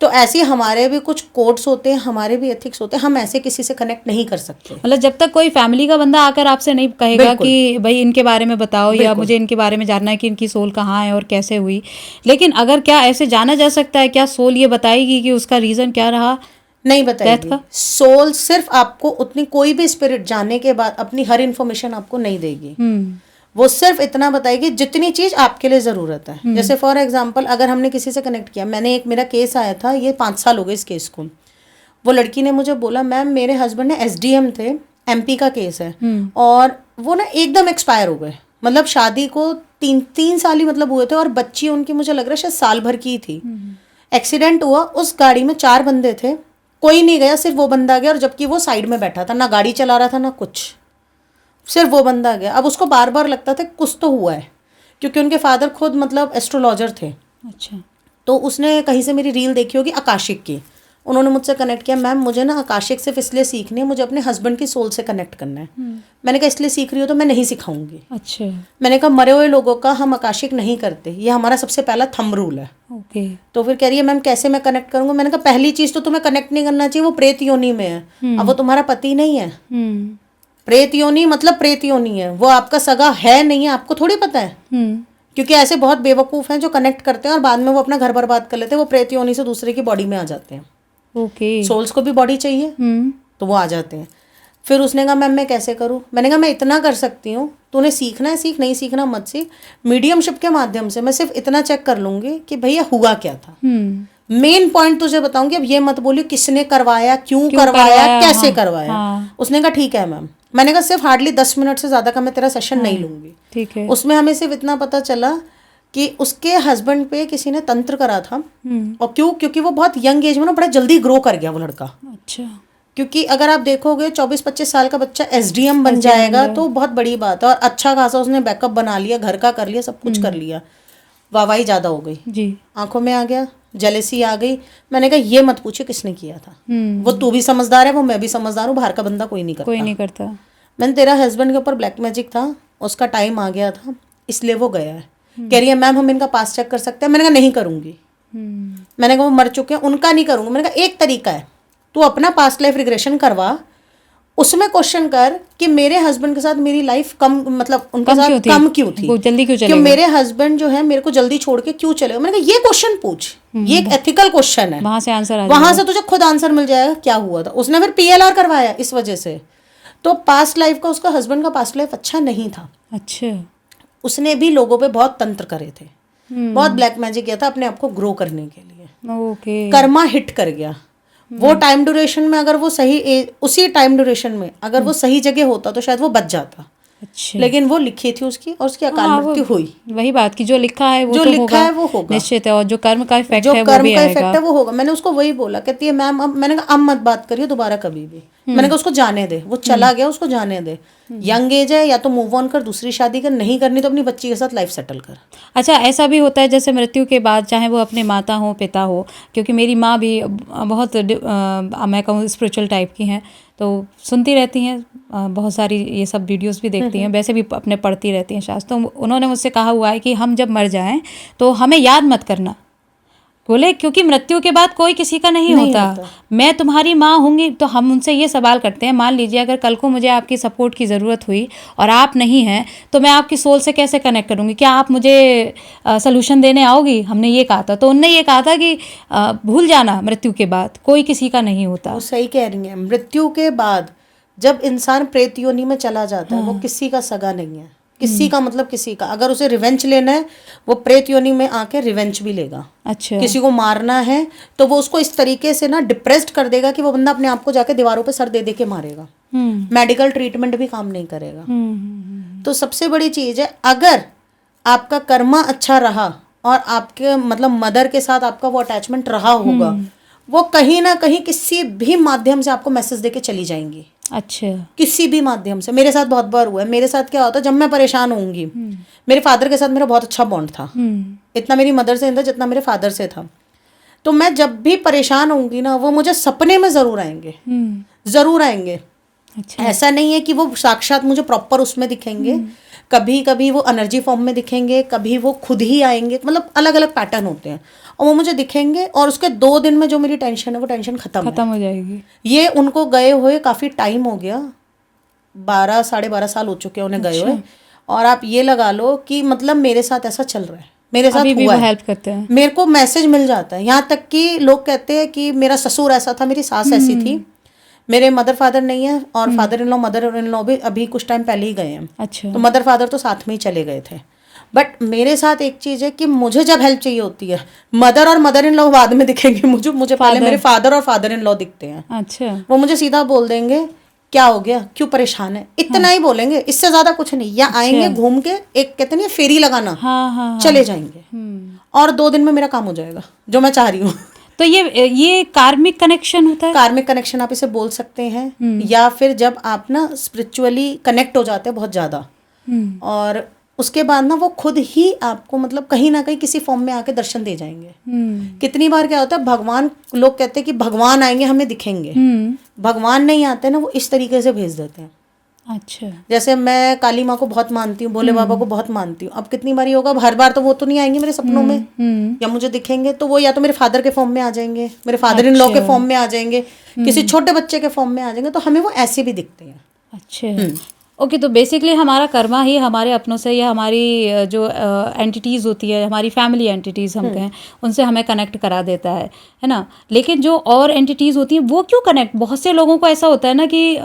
तो ऐसे हमारे भी कुछ कोड्स होते हैं, हमारे भी एथिक्स होते हैं। हम ऐसे किसी से कनेक्ट नहीं कर सकते। मतलब जब तक कोई फैमिली का बंदा आकर आपसे नहीं कहेगा कि भाई इनके बारे में बताओ, या मुझे इनके बारे में जानना है कि इनकी सोल कहाँ है और कैसे हुई। लेकिन अगर क्या ऐसे जाना जा सकता है, क्या सोल ये बताएगी कि उसका रीजन क्या रहा? नहीं बताएगी। सोल सिर्फ आपको उतनी, कोई भी स्पिरिट जाने के बाद अपनी हर इन्फॉर्मेशन आपको नहीं देगी। वो सिर्फ इतना बताएगी जितनी चीज आपके लिए जरूरत है। जैसे फॉर एग्जांपल, अगर हमने किसी से कनेक्ट किया, मेरा केस आया था, ये 5 साल हो गए इस केस को। वो लड़की ने मुझे बोला मैम मेरे हस्बैंड ने एसडीएम थे, एमपी का केस है, और वो ना एकदम एक्सपायर हो गए। मतलब शादी को 3 साल ही मतलब हुए थे, और बच्ची उनकी मुझे लग रहा है शायद साल भर की थी। एक्सीडेंट हुआ, उस गाड़ी में 4 बंदे थे, कोई नहीं गया, सिर्फ वो बंदा गया, और जबकि वो साइड में बैठा था, ना गाड़ी चला रहा था ना कुछ, सिर्फ वो बंदा गया। अब उसको बार बार लगता था कुछ तो हुआ है, क्योंकि उनके फादर खुद मतलब एस्ट्रोलॉजर थे। अच्छा। तो उसने कहीं से मेरी रील देखी होगी आकाशिक की, उन्होंने मुझसे कनेक्ट किया, मैम मुझे ना आकाशिक सिर्फ इसलिए सीखनी है, मुझे अपने हस्बैंड की सोल से कनेक्ट करना है। मैंने कहा इसलिए सीख रही हो तो मैं नहीं सिखाऊंगी। अच्छा। मैंने कहा मरे हुए लोगों का हम आकाशिक नहीं करते, ये हमारा सबसे पहला थंब रूल है। ओके। तो फिर कह रही है मैम कैसे मैं कनेक्ट करूंगा? मैंने कहा पहली चीज तो तुम्हें कनेक्ट नहीं करना चाहिए, वो प्रेत योनि में है। अब वो तुम्हारा पति नहीं है। प्रेत योनि मतलब प्रेत योनि है, वो आपका सगा है नहीं है, आपको थोड़ी पता है। क्योंकि ऐसे बहुत बेवकूफ हैं जो कनेक्ट करते हैं और बाद में वो अपना घर बर्बाद कर लेते हैं, वो प्रेत योनि से दूसरे की बॉडी में आ जाते हैं। ओके। सोल्स को भी बॉडी चाहिए, तो वो आ जाते हैं। फिर उसने कहा मैम मैं कैसे करूँ? मैंने कहा मैं इतना कर सकती हूँ, तूने सीखना है सीख, नहीं सीखना मत सीख। मीडियमशिप के माध्यम से मैं सिर्फ इतना चेक कर लूंगी कि भैया हुआ क्या था। मेन पॉइंट तुझे बताऊंगी। अब ये मत बोलियो किसने करवाया, क्यों करवाया, कैसे करवाया। उसने कहा ठीक है मैम। मैंने कहा सिर्फ हार्डली 10 मिनट से ज्यादा का मैं तेरा सेशन नहीं लूंगी। ठीक है। उसमें हमें सिर्फ इतना पता चला कि उसके हस्बैंड पे किसी ने तंत्र करा था। और क्यों? क्योंकि वो बहुत यंग एज में ना बड़ा जल्दी ग्रो कर गया वो लड़का। अच्छा। क्योंकि अगर आप देखोगे 24-25 साल का बच्चा एसडीएम बन जाएगा तो बहुत बड़ी बात है। और अच्छा खासा उसने बैकअप बना लिया, घर का कर लिया, सब कुछ कर लिया। वाहवाही ज़्यादा हो गई जी। आंखों में आ गया, जेलेसी आ गई। मैंने कहा ये मत पूछे किसने किया था। वो तू भी समझदार है, वो मैं भी समझदार हूँ, बाहर का बंदा कोई नहीं करता। कोई नहीं करता। मैंने तेरा हस्बैंड के ऊपर ब्लैक मैजिक था, उसका टाइम आ गया था, इसलिए वो गया है। कह रही है मैम हम इनका पास चेक कर सकते हैं। मैंने कहा नहीं करूंगी। मैंने कहा वो मर चुके हैं, उनका नहीं करूंगी। मैंने कहा एक तरीका है, तू अपना पास्ट लाइफ रिग्रेशन करवा, उसमें क्वेश्चन कर कि मेरे हस्बैंड के साथ मेरी लाइफ कम, मतलब उनके साथ कम क्यों थी, वो जल्दी क्यों चले कि मेरे हस्बैंड जो है मेरे को जल्दी छोड़ के क्यों चले गए। मैंने कहा ये क्वेश्चन पूछ, ये एक एथिकल क्वेश्चन है, वहां से आंसर आ वहां से तुझे खुद आंसर मिल जाएगा क्या हुआ था। उसने फिर पीएलआर करवाया इस वजह से। तो पास्ट लाइफ का, उसका हस्बैंड का पास्ट लाइफ अच्छा नहीं था। अच्छा। उसने भी लोगों पे बहुत तंत्र करे थे, बहुत ब्लैक मैजिक किया था अपने आप को ग्रो करने के लिए। ओके। कर्मा हिट कर गया। वो टाइम ड्यूरेशन में अगर वो सही उसी टाइम ड्यूरेशन में अगर वो सही जगह होता तो शायद वो बच जाता। अच्छा। लेकिन वो लिखी थी उसकी और उसकी अकाल मृत्यु हुई। वही बात की जो लिखा है वो जो तो लिखा होगा, है वो होगा निश्चित है। और जो कर्म का इफेक्ट जो है वो कर्म भी का आएगा। इफेक्ट है वो होगा। मैंने उसको वही बोला, कहती है मैम अब, मैंने कहा अब मत बात करिए दोबारा कभी भी। मैंने कहा उसको जाने दे, वो चला गया, उसको जाने दे। यंग एज है, या तो मूव ऑन कर, दूसरी शादी कर, नहीं करनी तो अपनी बच्ची के साथ लाइफ सेटल कर। अच्छा, ऐसा भी होता है जैसे मृत्यु के बाद, चाहे वो अपने माता हो पिता हो, क्योंकि मेरी माँ भी बहुत मैं कहूँ स्पिरिचुअल टाइप की हैं, तो सुनती रहती हैं बहुत सारी ये सब वीडियोस भी देखती हैं, वैसे भी अपने पढ़ती रहती हैं शास्त्र। तो उन्होंने मुझसे कहा हुआ है कि हम जब मर जाएं तो हमें याद मत करना, बोले क्योंकि मृत्यु के बाद कोई किसी का नहीं होता। मैं तुम्हारी माँ होंगी तो हम उनसे ये सवाल करते हैं, मान लीजिए अगर कल को मुझे आपकी सपोर्ट की ज़रूरत हुई और आप नहीं हैं तो मैं आपकी सोल से कैसे कनेक्ट करूँगी, क्या आप मुझे सलूशन देने आओगी? हमने ये कहा था। तो उनने ये कहा था कि भूल जाना, मृत्यु के बाद कोई किसी का नहीं होता। वो सही कह रही हैं। मृत्यु के बाद जब इंसान प्रेत योनि में चला जाता है, वो किसी का सगा नहीं है, किसी का मतलब किसी का। अगर उसे रिवेंज लेना है वो प्रेत योनि में आके रिवेंज भी लेगा। अच्छा। किसी को मारना है तो वो उसको इस तरीके से ना डिप्रेस्ड कर देगा कि वो बंदा अपने आप को जाके दीवारों पे सर दे दे के मारेगा। मेडिकल ट्रीटमेंट भी काम नहीं करेगा। तो सबसे बड़ी चीज है, अगर आपका कर्मा अच्छा रहा और आपके मतलब मदर के साथ आपका वो अटैचमेंट रहा होगा, वो कहीं ना कहीं किसी भी माध्यम से आपको मैसेज देके चली जाएंगी। अच्छा। किसी भी माध्यम से। मेरे साथ बहुत बार हुआ है। मेरे साथ क्या होता है, जब मैं परेशान होंगी, मेरे फादर के साथ मेरा बहुत अच्छा बॉन्ड था, इतना मेरी मदर से नहीं था जितना मेरे फादर से था। तो मैं जब भी परेशान होंगी ना, वो मुझे सपने में जरूर आएंगे, जरूर आएंगे। अच्छा। ऐसा नहीं है कि वो साक्षात मुझे प्रॉपर उसमें दिखेंगे, कभी कभी वो एनर्जी फॉर्म में दिखेंगे, कभी वो खुद ही आएंगे, मतलब अलग अलग पैटर्न होते हैं और वो मुझे दिखेंगे। और उसके 2 दिन में जो मेरी टेंशन है वो टेंशन खत्म हो जाएगी। ये उनको गए हुए काफ़ी टाइम हो गया, 12-12.5 साल हो चुके हैं उन्हें गए हुए। और आप ये लगा लो कि मतलब मेरे साथ ऐसा चल रहा है, मेरे साथ हुआ है, हेल्प करते हैं। मेरे को मैसेज मिल जाता है। यहाँ तक कि लोग कहते हैं कि मेरा ससुर ऐसा था, मेरी सास ऐसी थी, मेरे मदर फादर नहीं है और father in law mother in law भी अभी कुछ टाइम पहले ही गए हैं। अच्छा। तो मदर फादर तो साथ में ही चले गए थे। बट मेरे साथ एक चीज़ है कि मुझे जब हेल्प चाहिए होती है, मदर और मदर इन लॉ बाद में दिखेंगे, मुझे पहले मेरे फादर और फादर इन लॉ दिखते हैं। अच्छा। वो मुझे सीधा बोल देंगे क्या हो गया, क्यों परेशान है, इतना ही बोलेंगे, इससे ज्यादा कुछ नहीं। या आएंगे घूम के, एक कहते नहीं फेरी लगाना, चले जाएंगे और 2 दिन में मेरा काम हो जाएगा जो मैं चाह रही हूँ। तो ये कार्मिक कनेक्शन होता है। कार्मिक कनेक्शन आप इसे बोल सकते हैं, या फिर जब आप ना स्पिरिचुअली कनेक्ट हो जाते हैं बहुत ज़्यादा, और उसके बाद ना वो खुद ही आपको मतलब कहीं ना कहीं किसी फॉर्म में आके दर्शन दे जाएंगे। कितनी बार क्या होता है, भगवान, लोग कहते हैं कि भगवान आएंगे हमें दिखेंगे, भगवान नहीं आते ना, वो इस तरीके से भेज देते हैं। अच्छा। जैसे मैं काली माँ को बहुत मानती हूँ, भोले बाबा को बहुत मानती हूँ। अब कितनी बारी होगा, हर बार तो वो तो नहीं आएंगे मेरे सपनों में या मुझे दिखेंगे, तो वो या तो मेरे फादर के फॉर्म में आ जाएंगे, मेरे फादर इन लॉ के फॉर्म में आ जाएंगे, किसी छोटे बच्चे के फॉर्म में आ जाएंगे, तो हमें वो ऐसे भी दिखते हैं। अच्छा। ओके, तो बेसिकली हमारा कर्मा ही हमारे अपनों से या हमारी जो एंटिटीज़ होती है, हमारी फैमिली एंटिटीज़ हम कहें, उनसे हमें कनेक्ट करा देता है ना। लेकिन जो और एंटिटीज़ होती हैं वो क्यों कनेक्ट, बहुत से लोगों को ऐसा होता है ना कि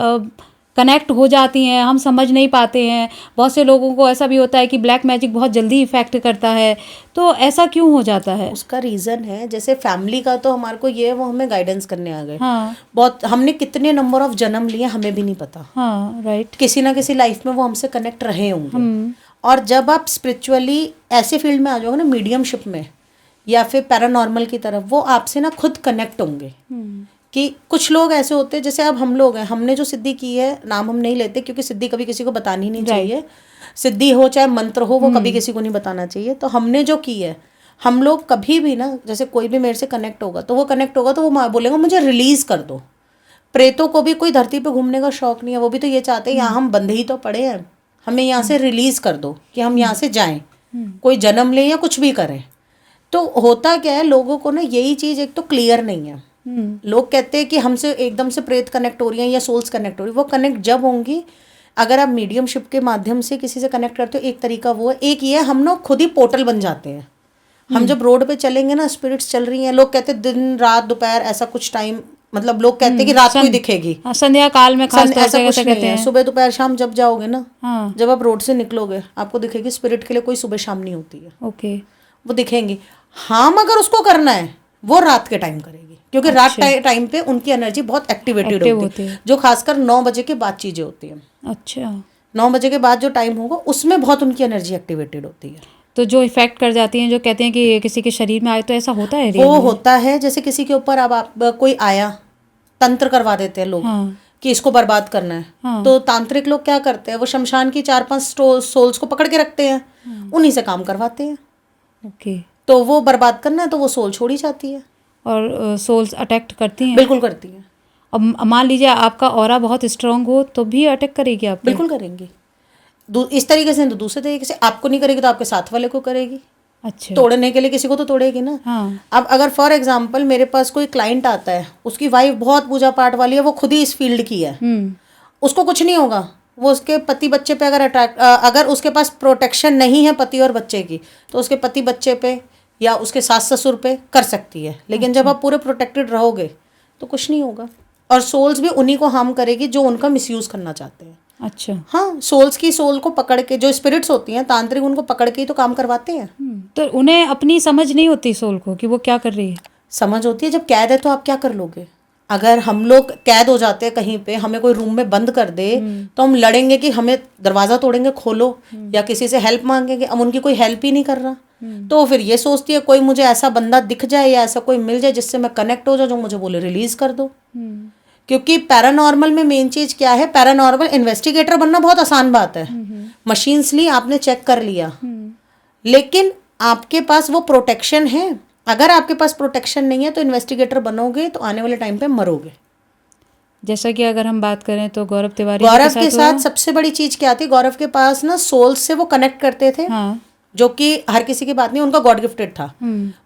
कनेक्ट हो जाती हैं, हम समझ नहीं पाते हैं। बहुत से लोगों को ऐसा भी होता है कि ब्लैक मैजिक बहुत जल्दी इफेक्ट करता है, तो ऐसा क्यों हो जाता है? उसका रीज़न है, जैसे फैमिली का तो हमारे को ये, वो हमें गाइडेंस करने आ गए। हाँ। बहुत, हमने कितने नंबर ऑफ जन्म लिए हमें भी नहीं पता। हाँ, राइट। किसी ना किसी लाइफ में वो हमसे कनेक्ट रहे होंगे और जब आप स्पिरिचुअली ऐसे फील्ड में आ जाओगे ना, मीडियमशिप में या फिर पैरानॉर्मल की तरफ, वो आपसे ना खुद कनेक्ट होंगे। कि कुछ लोग ऐसे होते हैं, जैसे अब हम लोग हैं, हमने जो सिद्धि की है, नाम हम नहीं लेते क्योंकि सिद्धि कभी किसी को बतानी नहीं चाहिए। सिद्धि हो चाहे मंत्र हो, वो कभी किसी को नहीं बताना चाहिए। तो हमने जो की है, हम लोग कभी भी ना, जैसे कोई भी मेरे से कनेक्ट होगा तो वो बोलेगा मुझे रिलीज कर दो। प्रेतों को भी कोई धरती पे घूमने का शौक नहीं है, वो भी तो ये चाहते हैं यहाँ हम बंधे ही तो पड़े हैं, हमें यहाँ से रिलीज कर दो कि हम यहाँ से जाएं, कोई जन्म लें या कुछ भी करें। तो होता क्या है, लोगों को ना यही चीज़ एक तो क्लियर नहीं है। लोग कहते हैं कि हमसे एकदम से प्रेत कनेक्ट हो रही है या सोल्स कनेक्ट हो रही है। वो कनेक्ट जब होंगी, अगर आप मीडियमशिप के माध्यम से किसी से कनेक्ट करते हो, एक तरीका वो है। एक ये है, हम लोग खुद ही पोर्टल बन जाते हैं। हम जब रोड पे चलेंगे ना, स्पिरिट्स चल रही हैं, लोग कहते हैं दिन रात दोपहर ऐसा कुछ टाइम, मतलब लोग कहते हैं कि रात को ही दिखेगी, संध्या काल में खास तौर ऐसा से कुछ कहते नहीं है। हैं। सुबह दोपहर शाम जब जाओगे ना, हाँ। जब आप रोड से निकलोगे, आपको दिखेगी। स्पिरिट के लिए कोई सुबह शाम नहीं होती है, ओके। वो दिखेंगी। हाँ, मगर उसको करना है वो रात के टाइम करेगी, क्योंकि रात टाइम पे उनकी एनर्जी बहुत एक्टिवेटेड होती है, जो खासकर 9 बजे के बाद चीजें होती हैं। अच्छा। 9 बजे के बाद जो टाइम होगा, उसमें बहुत उनकी एनर्जी एक्टिवेटेड होती है। तो जो इफेक्ट कर जाती हैं, जो कहते हैं कि किसी के शरीर में आए, तो ऐसा होता है? वो होता है जैसे किसी के ऊपर अब आप कोई आया, तंत्र करवा देते हैं लोग। हाँ। कि इसको बर्बाद करना है। हाँ। तो तांत्रिक लोग क्या करते हैं, वो शमशान की 4-5 सोल्स को पकड़ के रखते हैं, उन्हीं से काम करवाते हैं। ओके। तो वो बर्बाद करना है तो वो सोल छोड़ी जाती है। और सोल्स अटैक करती हैं? बिल्कुल करती हैं। अब मान लीजिए आपका ऑरा बहुत स्ट्रांग हो तो भी अटैक करेगी आप? बिल्कुल करेंगी। इस तरीके से तो दूसरे तरीके से आपको नहीं करेगी तो आपके साथ वाले को करेगी। अच्छा। तोड़ने के लिए किसी को तो तोड़ेगी ना। हाँ। अब अगर फॉर एग्जांपल मेरे पास कोई क्लाइंट आता है, उसकी वाइफ बहुत पूजा पाठ वाली है, वो खुद ही इस फील्ड की है, उसको कुछ नहीं होगा। वो उसके पति बच्चे पे अगर उसके पास प्रोटेक्शन नहीं है पति और बच्चे की, तो उसके पति बच्चे पे या उसके सास ससुर पे कर सकती है। लेकिन जब आप पूरे प्रोटेक्टेड रहोगे तो कुछ नहीं होगा। और सोल्स भी उन्हीं को हार्म करेगी जो उनका मिसयूज करना चाहते हैं। अच्छा। हाँ, सोल को पकड़ के, जो स्पिरिट्स होती हैं तांत्रिक, उनको पकड़ के ही तो काम करवाते हैं। तो उन्हें अपनी समझ नहीं होती सोल को कि वो क्या कर रही है? समझ होती है। जब कैद है तो आप क्या कर लोगे? अगर हम लोग कैद हो जाते हैं कहीं पे, हमें कोई रूम में बंद कर दे, तो हम लड़ेंगे कि हमें दरवाजा तोड़ेंगे, खोलो, या किसी से हेल्प मांगेंगे। अब उनकी कोई हेल्प ही नहीं कर रहा, तो फिर ये सोचती है कोई मुझे ऐसा बंदा दिख जाए या ऐसा कोई मिल जाए जिससे मैं कनेक्ट हो जाऊं, जो मुझे बोले रिलीज कर दो। क्योंकि पैरानॉर्मल में मेन चीज क्या है, पैरानॉर्मल इन्वेस्टिगेटर बनना बहुत आसान बात है। मशीन्स ली, आपने चेक कर लिया, लेकिन आपके पास वो प्रोटेक्शन है। अगर आपके पास प्रोटेक्शन नहीं है तो इन्वेस्टिगेटर बनोगे तो आने वाले टाइम पे मरोगे। जैसा कि अगर हम बात करें तो गौरव तिवारी गौरव के साथ सबसे बड़ी चीज क्या थी, गौरव के पास ना सोल से वो कनेक्ट करते थे। हाँ। जो कि हर किसी की बात नहीं, उनका गॉड गिफ्टेड था।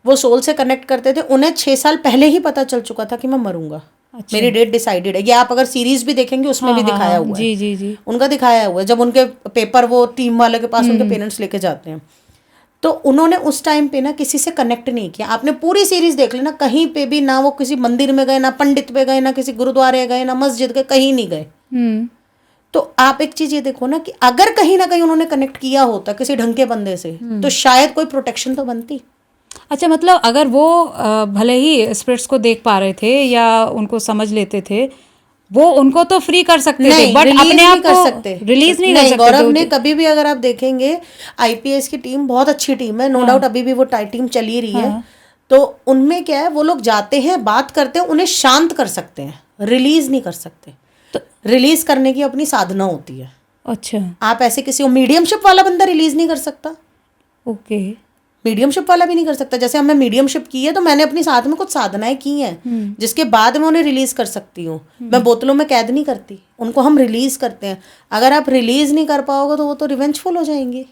वो सोल से कनेक्ट करते थे। उन्हें 6 साल पहले ही पता चल चुका था कि मैं मरूंगा। अच्छा। मेरी डेट डिसाइडेड है। ये आप अगर सीरीज भी देखेंगे उसमें भी दिखाया हुआ है। जी जी जी। उनका दिखाया हुआ है। जब उनके पेपर वो टीम वाले के पास उनके पेरेंट्स लेके जाते हैं, तो उन्होंने उस टाइम पे ना किसी से कनेक्ट नहीं किया। आपने पूरी सीरीज देख ली ना, कहीं पे भी ना वो किसी मंदिर में गए, ना पंडित पे गए, ना किसी गुरुद्वारे गए, ना मस्जिद गए, कहीं नहीं गए। तो आप एक चीज ये देखो ना कि अगर कहीं ना कहीं उन्होंने कनेक्ट किया होता किसी ढंग के बंदे से, तो शायद कोई प्रोटेक्शन तो बनती। अच्छा, मतलब अगर वो भले ही स्पिरिट्स को देख पा रहे थे या उनको समझ लेते थे, वो उनको तो फ्री कर सकते थे, बट अपने आप को रिलीज नहीं कर सकते। गौरव ने कभी भी, अगर आप देखेंगे आईपीएस की टीम बहुत अच्छी टीम है, नो डाउट, अभी भी वो टीम चल ही रही है। तो उनमें क्या है, वो लोग जाते हैं, बात करते हैं, उन्हें शांत कर सकते हैं, रिलीज नहीं कर सकते। तो रिलीज करने की अपनी साधना होती है। अच्छा। आप ऐसे किसी को, मीडियमशिप वाला बंदा रिलीज नहीं कर सकता। ओके। मीडियमशिप वाला भी नहीं कर सकता। जैसे हमें मीडियमशिप की है तो मैंने अपनी साथ में कुछ साधनाएं की हैं जिसके बाद मैं उन्हें रिलीज कर सकती हूँ। मैं बोतलों में कैद नहीं करती, उनको हम रिलीज करते हैं। अगर आप रिलीज नहीं कर पाओगे तो वो तो रिवेंजफुल हो जाएंगी।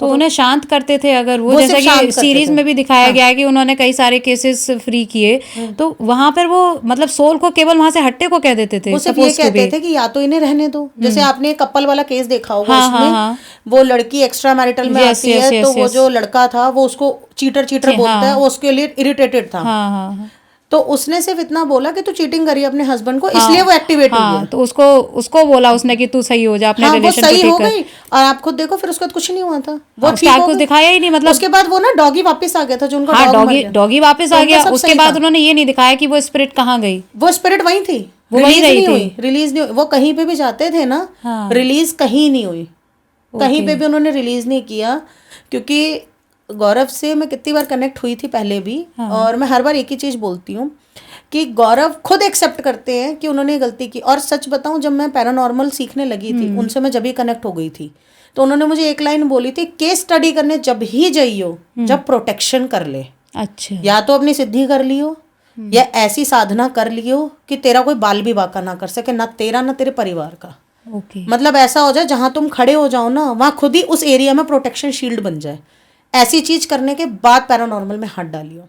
तो उन्हें शांत करते थे। अगर वो जैसा कि सीरीज में भी दिखाया गया है कि उन्होंने कई सारे केसेस फ्री किए, तो वहां पर वो मतलब सोल को केवल वहां से हट्टे को कह देते थे। वो सिर्फ ये कहते थे कि या तो इन्हें रहने दो। जैसे आपने कपल वाला केस देखा होगा, उसमें वो लड़की एक्स्ट्रा मैरिटल में आती है, तो वो जो लड़का था वो उसको चीटर बोलता है, वो उसके लिए इरिटेटेड था। तो उसने सिर्फ इतना बोला कि तू चीटिंग करी अपने हस्बैंड को, इसलिए वो एक्टिवेट हुई है। तो उसको बोला उसने कि तू सही हो जा, अपने रिलेशन को ठीक कर। वो सही हो गई और आप खुद देखो फिर उसके बाद कुछ नहीं हुआ था। वो ठीक हो, कुछ दिखाया ही नहीं। मतलब उसके बाद वो ना डॉगी वापस आ गया था, जो उनका डॉगी वापस आ गया। उसके बाद उन्होंने ये नहीं दिखाया कि वो स्पिरिट कहाँ गई। वो स्पिरिट वहीं थी, वो वहीं रही थी, रिलीज नहीं हुई। वो कहीं पे भी जाते थे ना, रिलीज कहीं नहीं हुई। कहीं पे भी उन्होंने रिलीज नहीं किया, क्योंकि गौरव से मैं कितनी बार कनेक्ट हुई थी पहले भी, और मैं हर बार एक ही चीज बोलती हूँ कि गौरव खुद एक्सेप्ट करते हैं कि उन्होंने ये गलती की। और सच बताऊं, जब मैं पैरानॉर्मल सीखने लगी थी उनसे मैं जब ही कनेक्ट हो गई थी, तो उन्होंने मुझे एक लाइन बोली थी, केस स्टडी करने जब ही जाइयो जब प्रोटेक्शन कर ले। अच्छा। या तो अपनी सिद्धि कर लियो, या ऐसी साधना कर लियो कि तेरा कोई बाल भी बाका ना कर सके, ना तेरा ना तेरे परिवार का। ओके। मतलब ऐसा हो जाए जहां तुम खड़े हो जाओ ना, वहां खुद ही उस एरिया में प्रोटेक्शन शील्ड बन जाए। ऐसी चीज करने के बाद पैरानॉर्मल में हाथ डालियो,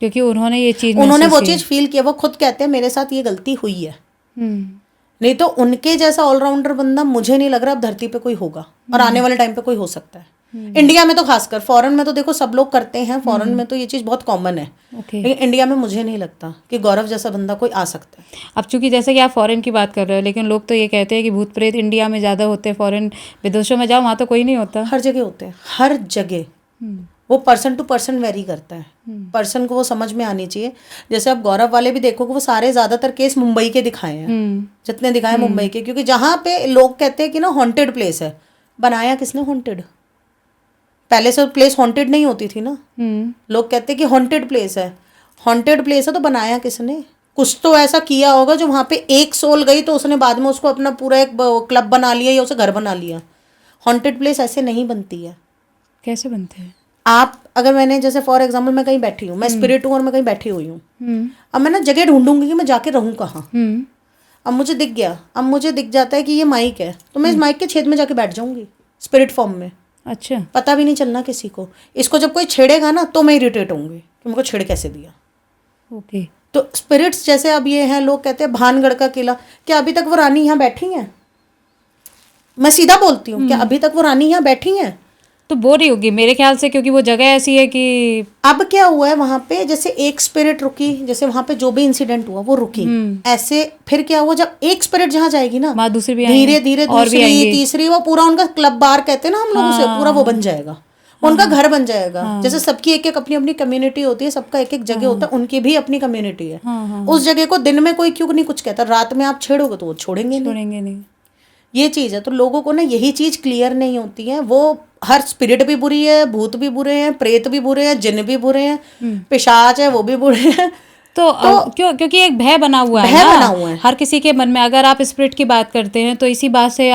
क्योंकि उन्होंने ये चीज उन्होंने वो महसूस चीज फील किया। वो खुद कहते हैं मेरे साथ ये गलती हुई है, की। नहीं तो उनके जैसा ऑलराउंडर बंदा मुझे नहीं लग रहा अब धरती पे कोई होगा, और आने वाले टाइम पे कोई हो सकता है। इंडिया में तो खासकर, फॉरेन में तो देखो सब लोग करते हैं, फॉरेन में तो ये चीज बहुत कॉमन है, ओके। लेकिन इंडिया में मुझे नहीं लगता कि गौरव जैसा बंदा कोई आ सकता है। अब चूंकि जैसे कि आप फॉरेन की बात कर रहे हो, लेकिन लोग तो ये कहते हैं कि भूत प्रेत इंडिया में ज़्यादा होते हैं, फॉरेन विदेशों में जाओ वहाँ तो कोई नहीं होता। हर जगह होते हैं, हर जगह। वो पर्सन टू पर्सन वेरी करता है, पर्सन को वो समझ में आनी चाहिए। जैसे अब गौरव वाले भी देखो कि वो सारे ज्यादातर केस मुंबई के दिखाए हैं, जितने दिखाए मुंबई के, क्योंकि जहाँ पे लोग कहते हैं कि ना हॉन्टेड प्लेस है, बनाया किसने हॉन्टेड? पहले से प्लेस हॉन्टेड नहीं होती थी ना। लोग कहते हैं कि हॉन्टेड प्लेस है, हॉन्टेड प्लेस है तो बनाया किसने? कुछ तो ऐसा किया होगा जो वहाँ पे एक सोल गई तो उसने बाद में उसको अपना पूरा एक क्लब बना लिया या उसे घर बना लिया। हॉन्टेड प्लेस ऐसे नहीं बनती है। कैसे बनते हैं? आप अगर मैंने जैसे फॉर एग्जाम्पल मैं कहीं बैठी हूँ, मैं स्पिरिट हूँ और मैं कहीं बैठी हुई हूँ, अब मैं ना जगह ढूंढूंगी कि मैं जाके रहूँ कहाँ। अब मुझे दिख गया, अब मुझे दिख जाता है कि ये माइक है, तो मैं इस माइक के छेद में जाके बैठ जाऊंगी स्पिरिट फॉर्म में। अच्छा। पता भी नहीं चलना किसी को। इसको जब कोई छेड़ेगा ना तो मैं इरिटेट होंगी कि मुझको छेड़ कैसे दिया। ओके। तो स्पिरिट्स जैसे अब ये हैं, लोग कहते हैं भानगढ़ का किला, क्या अभी तक वो रानी यहाँ बैठी हैं? मैं सीधा बोलती हूँ, क्या अभी तक वो रानी यहाँ बैठी हैं? तो बोल रही होगी मेरे ख्याल से, क्योंकि वो जगह ऐसी है कि अब क्या हुआ है वहां पे, जैसे एक स्पिरिट रुकी, जैसे वहां पे जो भी इंसिडेंट हुआ वो रुकी, ऐसे फिर क्या हुआ, जब एक स्पिरिट जहाँ जाएगी ना, वहाँ दूसरी भी धीरे आएंगी, धीरे और भी दूसरी आएंगी। तीसरी, वो पूरा उनका क्लब बार कहते हैं ना हम लोग उसे, पूरा वो बन जाएगा, उनका घर बन जाएगा। जैसे सबकी एक एक अपनी अपनी कम्युनिटी होती है, सबका एक एक जगह होता है, उनकी भी अपनी कम्युनिटी है। उस जगह को दिन में कोई क्यों नहीं कुछ कहता, रात में आप छेड़ोगे तो वो छोड़ेंगे नहीं। ये चीज है। तो लोगों को ना यही चीज क्लियर नहीं होती है। वो हर स्पिरिट भी बुरी है, भूत भी बुरे हैं, प्रेत भी बुरे हैं, जिन भी बुरे हैं, पिशाच है वो भी बुरे हैं। तो क्योंकि एक भय बना हुआ है भय ना बना हुआ है हर किसी के मन में। अगर आप स्पिरिट की बात करते हैं तो इसी बात से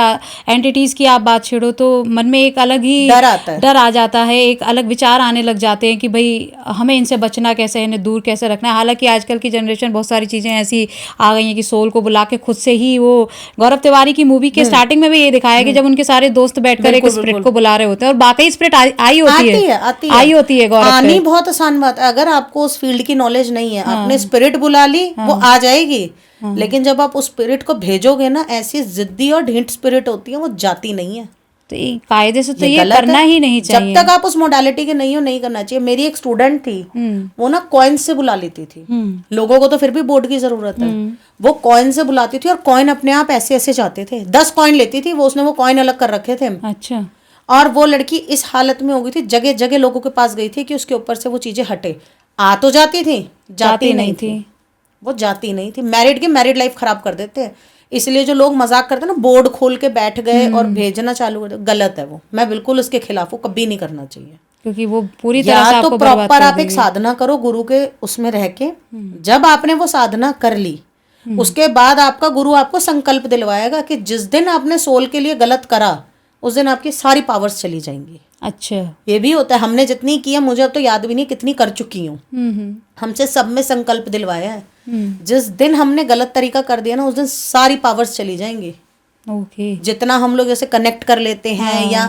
एंटिटीज की आप बात छेड़ो तो मन में एक अलग ही डर आता है, डर आ जाता है, एक अलग विचार आने लग जाते हैं कि भाई हमें इनसे बचना कैसे है, इन्हें दूर कैसे रखना है। हालांकि आजकल की जनरेशन बहुत सारी चीज़ें ऐसी आ गई हैं कि सोल को बुला के खुद से ही, वो गौरव तिवारी की मूवी के स्टार्टिंग में भी ये दिखाया कि जब उनके सारे दोस्त बैठकर एक स्पिरिट को बुला रहे होते हैं और बाकी स्पिरिट आई होती है गौरव। आनी बहुत आसान बात है। अगर आपको उस फील्ड की नॉलेज नहीं है, आपने स्पिरिट बुला ली, वो आ जाएगी। लेकिन जब आप उस स्पिरिट को भेजोगे ना, ऐसी जिद्दी और ढीठ स्पिरिट होती है, वो जाती नहीं है। तो कायदे से तो ये करना ही नहीं चाहिए। जब तक आप उस मोडालिटी के नहीं हो, नहीं करना चाहिए। मेरी एक स्टूडेंट थी, वो ना कॉइन से बुला लेती थी लोगों को, तो फिर भी बोर्ड की जरूरत है, वो कॉइन से बुलाती थी और कॉइन अपने आप ऐसे ऐसे जाते थे। 10 कॉइन लेती थी वो, उसने वो कॉइन अलग कर रखे थे। अच्छा। और वो लड़की इस हालत में हो गई थी, जगह जगह लोगों के पास गई थी कि उसके ऊपर से वो चीजें हटे। आ तो जाती थी, जाती नहीं थी। वो जाती नहीं थी। मैरिड की मैरिड लाइफ खराब कर देते हैं। इसलिए जो लोग मजाक करते हैं ना, बोर्ड खोल के बैठ गए और भेजना चालू कर दिया, गलत है वो। मैं बिल्कुल उसके खिलाफ हूँ, कभी नहीं करना चाहिए। क्योंकि वो पूरी तरह से या आपको तो बर्बाद प्रॉपर कर आप एक देगी। साधना करो गुरु के उसमें रह के। जब आपने वो साधना कर ली, उसके बाद आपका गुरु आपको संकल्प दिलवाएगा कि जिस दिन आपने सोल के लिए गलत करा, उस दिन आपकी सारी पावर्स चली जाएंगी। अच्छा। ये भी होता है। हमने जितनी किया, मुझे अब तो याद भी नहीं कितनी कर चुकी हूँ। हमसे सब में संकल्प दिलवाया है। जिस दिन हमने गलत तरीका कर दिया ना, उस दिन सारी पावर्स चली जाएंगी। ओके। जितना हम लोग जैसे कनेक्ट कर लेते हैं, या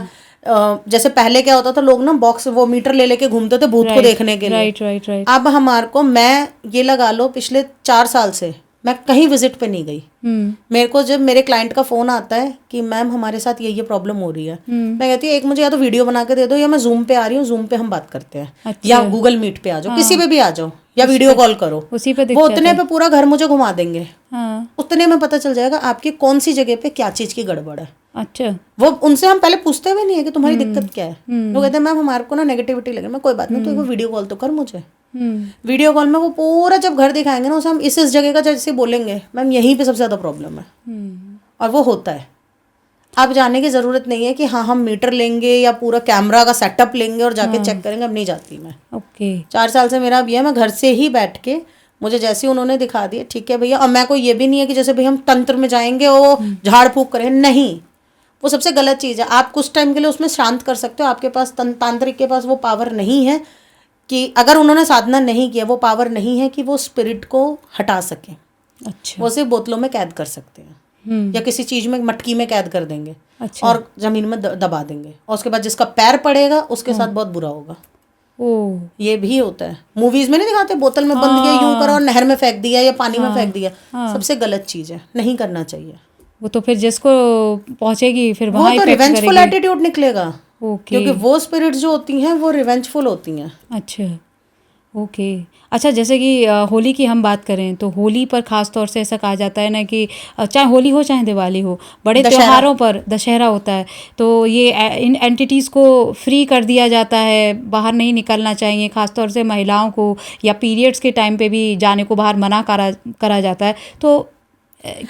जैसे पहले क्या होता था, लोग ना बॉक्स वो मीटर ले लेके घूमते थे भूत को देखने के लिए। राइट। अब हमारे को, मैं ये लगा लो पिछले 4 साल से मैं कहीं विजिट पे नहीं गई। मेरे को जब मेरे क्लाइंट का फोन आता है कि मैम हमारे साथ ये प्रॉब्लम हो रही है, मैं कहती हूँ एक मुझे या तो वीडियो बना के दे दो, या मैं जूम पे आ रही हूँ, जूम पे हम बात करते हैं। अच्छा। या गूगल मीट पे आ जाओ, किसी पे भी आ जाओ, या वीडियो कॉल करो, उसी पे वो उतने पे पूरा घर मुझे घुमा देंगे। हाँ। उतने में पता चल जाएगा आपकी कौन सी जगह पे क्या चीज की गड़बड़ है। अच्छा। वो उनसे हम पहले पूछते हुए नहीं है कि तुम्हारी दिक्कत क्या है। वो कहते हैं मैम हमारे को ना नेगेटिविटी लगे। मैं कोई बात नहीं, तो एक वीडियो कॉल तो कर मुझे। वीडियो कॉल में वो पूरा जब घर दिखाएंगे ना, उसे हम इस जगह का जैसे बोलेंगे मैम यहीं पे सबसे ज्यादा प्रॉब्लम है, और वो होता है। अब जाने की ज़रूरत नहीं है कि हाँ हम मीटर लेंगे या पूरा कैमरा का सेटअप लेंगे और जाके चेक करेंगे, अब नहीं जाती मैं। ओके। 4 साल से मेरा अब ये है, मैं घर से ही बैठ के, मुझे जैसे ही उन्होंने दिखा दिया ठीक है भैया। और मैं कोई ये भी नहीं है कि जैसे भाई हम तंत्र में जाएंगे और झाड़ फूक करें, नहीं, वो सबसे गलत चीज़ है। आप कुछ टाइम के लिए उसमें शांत कर सकते हो, आपके पास तांत्रिक के पास वो पावर नहीं है कि अगर उन्होंने साधना नहीं किया, वो पावर नहीं है कि वो स्पिरिट को हटा सके। अच्छा। वो सिर्फ बोतलों में कैद कर सकते हैं या किसी चीज़ में, मटकी में कैद कर देंगे। अच्छा। और ज़मीन में दबा देंगे, और उसके बाद जिसका पैर पड़ेगा उसके साथ बहुत बुरा होगा। ओ। ये भी होता है, मूवीज में नहीं दिखाते, बोतल में बंद किया, यूं करा और नहर में फेंक दिया या पानी में फेंक दिया। सबसे गलत चीज़ है, नहीं करना चाहिए। वो तो फिर जिसको पहुंचेगी फिर वो वहाँ तो रिवेंजफुल एटीट्यूड निकलेगा। ओके। क्योंकि वो स्पिरिट्स जो होती हैं वो रिवेंजफुल होती हैं। अच्छा। ओके। अच्छा, जैसे कि होली की हम बात करें तो होली पर ख़ास तौर से ऐसा कहा जाता है ना कि चाहे होली हो चाहे दिवाली हो, बड़े त्योहारों पर, दशहरा होता है तो ये इन एंटिटीज़ को फ्री कर दिया जाता है, बाहर नहीं निकलना चाहिए, ख़ास तौर से महिलाओं को, या पीरियड्स के टाइम पे भी जाने को बाहर मना करा जाता है। तो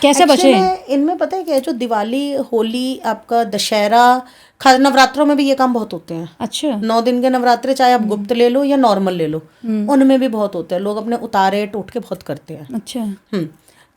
कैसे बचें? इनमें पता है क्या है, जो दिवाली, होली, आपका दशहरा, नवरात्रों में भी ये काम बहुत होते हैं। अच्छा। 9 दिन के नवरात्रे, चाहे आप गुप्त ले लो या नॉर्मल ले लो, उनमें भी बहुत होते हैं। लोग अपने उतारे टोटके बहुत करते हैं। अच्छा।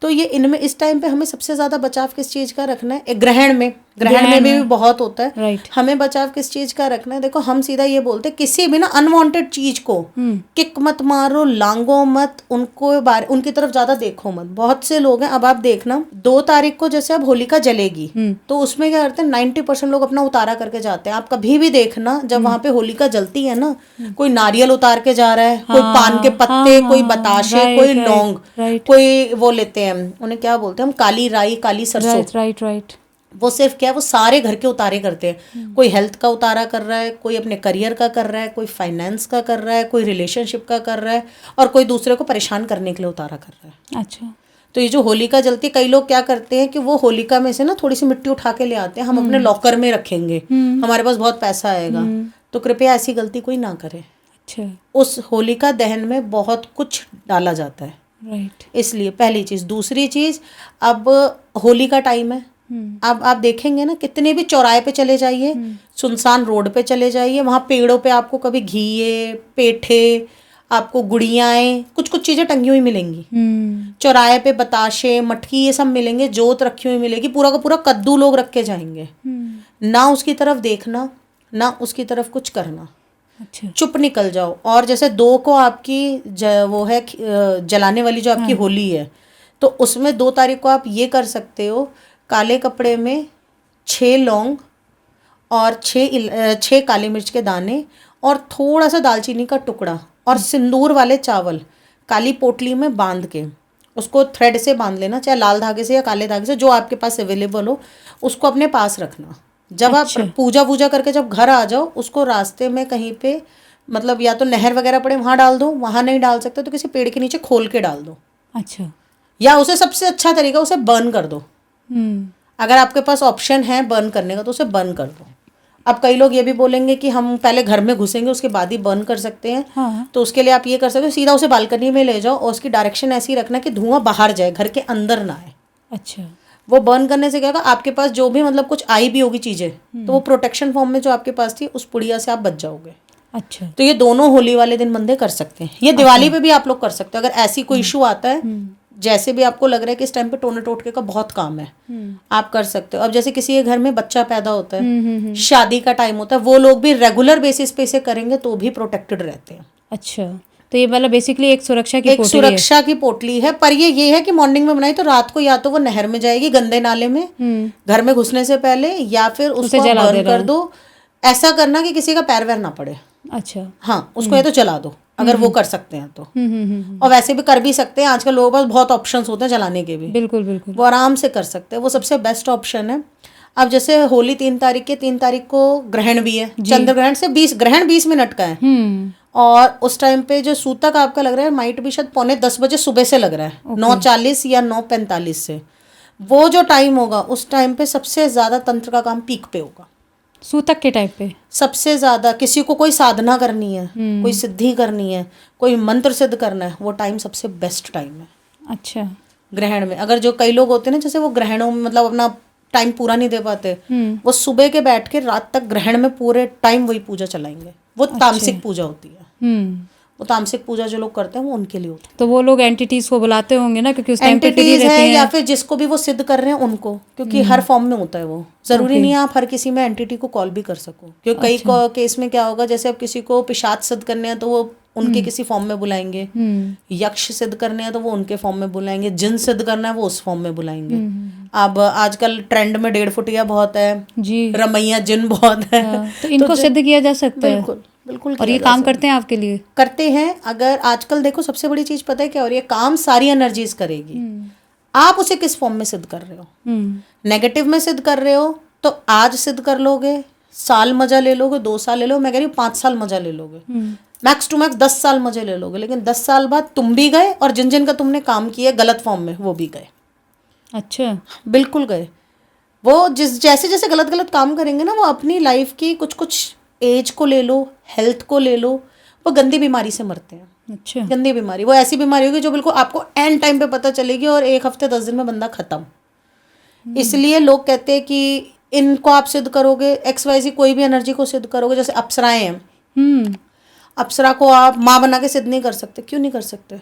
तो ये इनमें इस टाइम पे हमें सबसे ज़्यादा बचाव किस चीज़ का रखना है? एक ग्रहण में भी बहुत होता है। राइट। हमें बचाव किस चीज़ का रखना है? देखो, हम सीधा ये बोलते हैं, किसी भी ना अनवांटेड चीज़ को किक मत मारो, लांगो मत, उनकी तरफ ज़्यादा देखो मत। बहुत से लोग हैं, अब आप देखना 2 तारीख को जैसे अब होलिका जलेगी तो उसमें क्या करते हैं, 90% लोग अपना उतारा करके जाते हैं। आप कभी भी देखना जब वहां पे होलिका जलती है ना, कोई नारियल उतार के जा रहा है, कोई पान के पत्ते, कोई बताशे, कोई लौंग, कोई वो लेते हैं, उन्हें क्या बोलते हैं हम, काली राई, काली सरसों। राइट। वो सिर्फ क्या है, वो सारे घर के उतारे करते हैं। कोई हेल्थ का उतारा कर रहा है, कोई अपने करियर का कर रहा है, कोई फाइनेंस का कर रहा है, कोई रिलेशनशिप का कर रहा है, और कोई दूसरे को परेशान करने के लिए उतारा कर रहा है। अच्छा। तो ये जो होलिका जलती है, कई लोग क्या करते हैं कि वो होलिका में से ना थोड़ी सी मिट्टी उठा के ले आते हैं, हम अपने लॉकर में रखेंगे, हमारे पास बहुत पैसा आएगा। तो कृपया ऐसी गलती कोई ना करे। अच्छा। उस होलिका दहन में बहुत कुछ डाला जाता है। राइट। इसलिए पहली चीज़। दूसरी चीज़, अब होली का टाइम है, अब आप देखेंगे ना, कितने भी चौराहे पे चले जाइए, सुनसान रोड पे चले जाइए, वहाँ पेड़ों पे आपको कभी घिये, पेठे, आपको गुड़ियाएँ, कुछ कुछ चीज़ें टंगी हुई मिलेंगी। चौराहे पे बताशे, मटकी, ये सब मिलेंगे, जोत रखी हुई मिलेगी, पूरा का पूरा कद्दू लोग रख के जाएंगे। ना उसकी तरफ देखना, ना उसकी तरफ कुछ करना। अच्छा। चुप निकल जाओ। और जैसे 2 को आपकी वो है जलाने वाली जो आपकी होली है, तो उसमें 2 तारीख को आप ये कर सकते हो, काले कपड़े में 6 लौंग और 6 काली मिर्च के दाने और थोड़ा सा दालचीनी का टुकड़ा और सिंदूर वाले चावल काली पोटली में बांध के, उसको थ्रेड से बांध लेना, चाहे लाल धागे से या काले धागे से, जो आपके पास अवेलेबल हो, उसको अपने पास रखना। जब आप पूजा वूजा करके जब घर आ जाओ, उसको रास्ते में कहीं पे, मतलब या तो नहर वगैरह पड़े वहाँ डाल दो, वहाँ नहीं डाल सकते तो किसी पेड़ के नीचे खोल के डाल दो। अच्छा। या उसे सबसे अच्छा तरीका, उसे बर्न कर दो। अगर आपके पास ऑप्शन है बर्न करने का तो उसे बर्न कर दो। अब कई लोग ये भी बोलेंगे कि हम पहले घर में घुसेंगे उसके बाद ही बर्न कर सकते हैं। हाँ। तो उसके लिए आप ये कर सकते हो, सीधा उसे बालकनी में ले जाओ और उसकी डायरेक्शन ऐसी रखना कि धुआं बाहर जाए, घर के अंदर ना आए। अच्छा। वो बर्न करने से क्या होगा, आपके पास जो भी मतलब कुछ आई भी होगी चीज़ें, तो वो प्रोटेक्शन फॉर्म में जो आपके पास थी, उस पुड़िया से आप बच जाओगे। अच्छा। तो ये दोनों होली वाले दिन बंदे कर सकते हैं। ये दिवाली पे भी आप लोग कर सकते हो। अगर ऐसी कोई इशू आता है, जैसे भी आपको लग रहा है कि इस टाइम पे टोने टोटके का बहुत काम है, आप कर सकते हो। अब जैसे किसी के घर में बच्चा पैदा होता है, शादी का टाइम होता है, वो लोग भी रेगुलर बेसिस पे इसे करेंगे तो भी प्रोटेक्टेड रहते हैं। अच्छा। तो ये मतलब बेसिकली एक सुरक्षा की पोटली सुरक्षा की पोटली है। पर ये है कि मॉर्निंग में बनाई तो रात को या तो वो नहर में जाएगी, गंदे नाले में, घर में घुसने से पहले, या फिर उसको बर्न कर दो। ऐसा करना कि किसी का पैर वैर ना पड़े। अच्छा। हाँ, उसको या तो जला दो अगर वो कर सकते हैं तो। और वैसे भी कर भी सकते हैं, आजकल लोगों के पास बहुत ऑप्शंस होते हैं जलाने के भी। बिल्कुल बिल्कुल। वो आराम से कर सकते हैं, वो सबसे बेस्ट ऑप्शन है। अब जैसे होली 3 तारीख को ग्रहण भी है, चंद्र ग्रहण से 20 मिनट का है। और उस टाइम पे जो सूतक आपका लग रहा है, माइट भी शायद 9:45 बजे सुबह से लग रहा है, 9:40 या 9:45 से। वो जो टाइम होगा, उस टाइम पे सबसे ज्यादा तंत्र का काम पीक पे होगा। सूतक के टाइप पे सबसे ज्यादा किसी को कोई साधना करनी है, कोई सिद्धि करनी है, कोई मंत्र सिद्ध करना है, वो टाइम सबसे बेस्ट टाइम है। अच्छा। ग्रहण में अगर जो कई लोग होते हैं ना, जैसे वो ग्रहणों में मतलब अपना टाइम पूरा नहीं दे पाते, वो सुबह के बैठ के रात तक ग्रहण में पूरे टाइम वही पूजा चलाएंगे। वो तामसिक पूजा होती है। वो तामसिक पूजा जो लोग करते हैं वो उनके लिए होती है। तो वो लोग एंटिटीज को बुलाते होंगे ना, क्योंकि उस टाइम पे फ्री एंटिटीज रहती है हैं। या फिर जिसको भी वो सिद्ध कर रहे हैं उनको, क्योंकि हर फॉर्म में होता है वो, जरूरी नहीं है आप हर किसी में एंटिटी को कॉल भी कर सको। क्योंकि कई केस में क्या होगा, जैसे अब किसी को पिशाच सिद्ध करने हैं तो वो उनके किसी फॉर्म में बुलाएंगे, यक्ष सिद्ध करने हैं तो वो उनके फॉर्म में बुलाएंगे, जिन सिद्ध करना है वो उस फॉर्म में बुलाएंगे। अब आजकल ट्रेंड में 1.5 फुटिया बहुत है जी, रमैया जिन बहुत है। तो इनको सिद्ध किया जा सकता है। बिल्कुल बिल्कुल। और ये काम करते हैं आपके लिए? करते हैं। अगर आजकल देखो सबसे बड़ी चीज पता है क्या हो रही है, काम सारी एनर्जीज करेगी। आप उसे किस फॉर्म में सिद्ध कर रहे हो। नेगेटिव में सिद्ध कर रहे हो तो आज सिद्ध कर लोगे, साल मजा ले लोगे, 2 साल ले लो, मैं कह रही हूँ 5 साल मजा ले लोगे, मैक्स टू मैक्स 10 साल मजे ले लोगे। लेकिन 10 साल बाद तुम भी गए और जिन जिन का तुमने काम किया गलत फॉर्म में वो भी गए। अच्छा, बिल्कुल गए। वो जैसे जैसे गलत गलत काम करेंगे ना, वो अपनी लाइफ की कुछ एज को ले लो, हेल्थ को ले लो, वो गंदी बीमारी से मरते हैं। अच्छा, गंदी बीमारी वो ऐसी बीमारी होगी जो बिल्कुल आपको एंड टाइम पे पता चलेगी और 1 हफ्ते 10 दिन में बंदा खत्म। इसलिए लोग कहते हैं कि इनको आप सिद्ध करोगे, XYZ कोई भी एनर्जी को सिद्ध करोगे, जैसे अप्सराएं हैं, अप्सरा को आप माँ बना के सिद्ध नहीं कर सकते। क्यों नहीं कर सकते?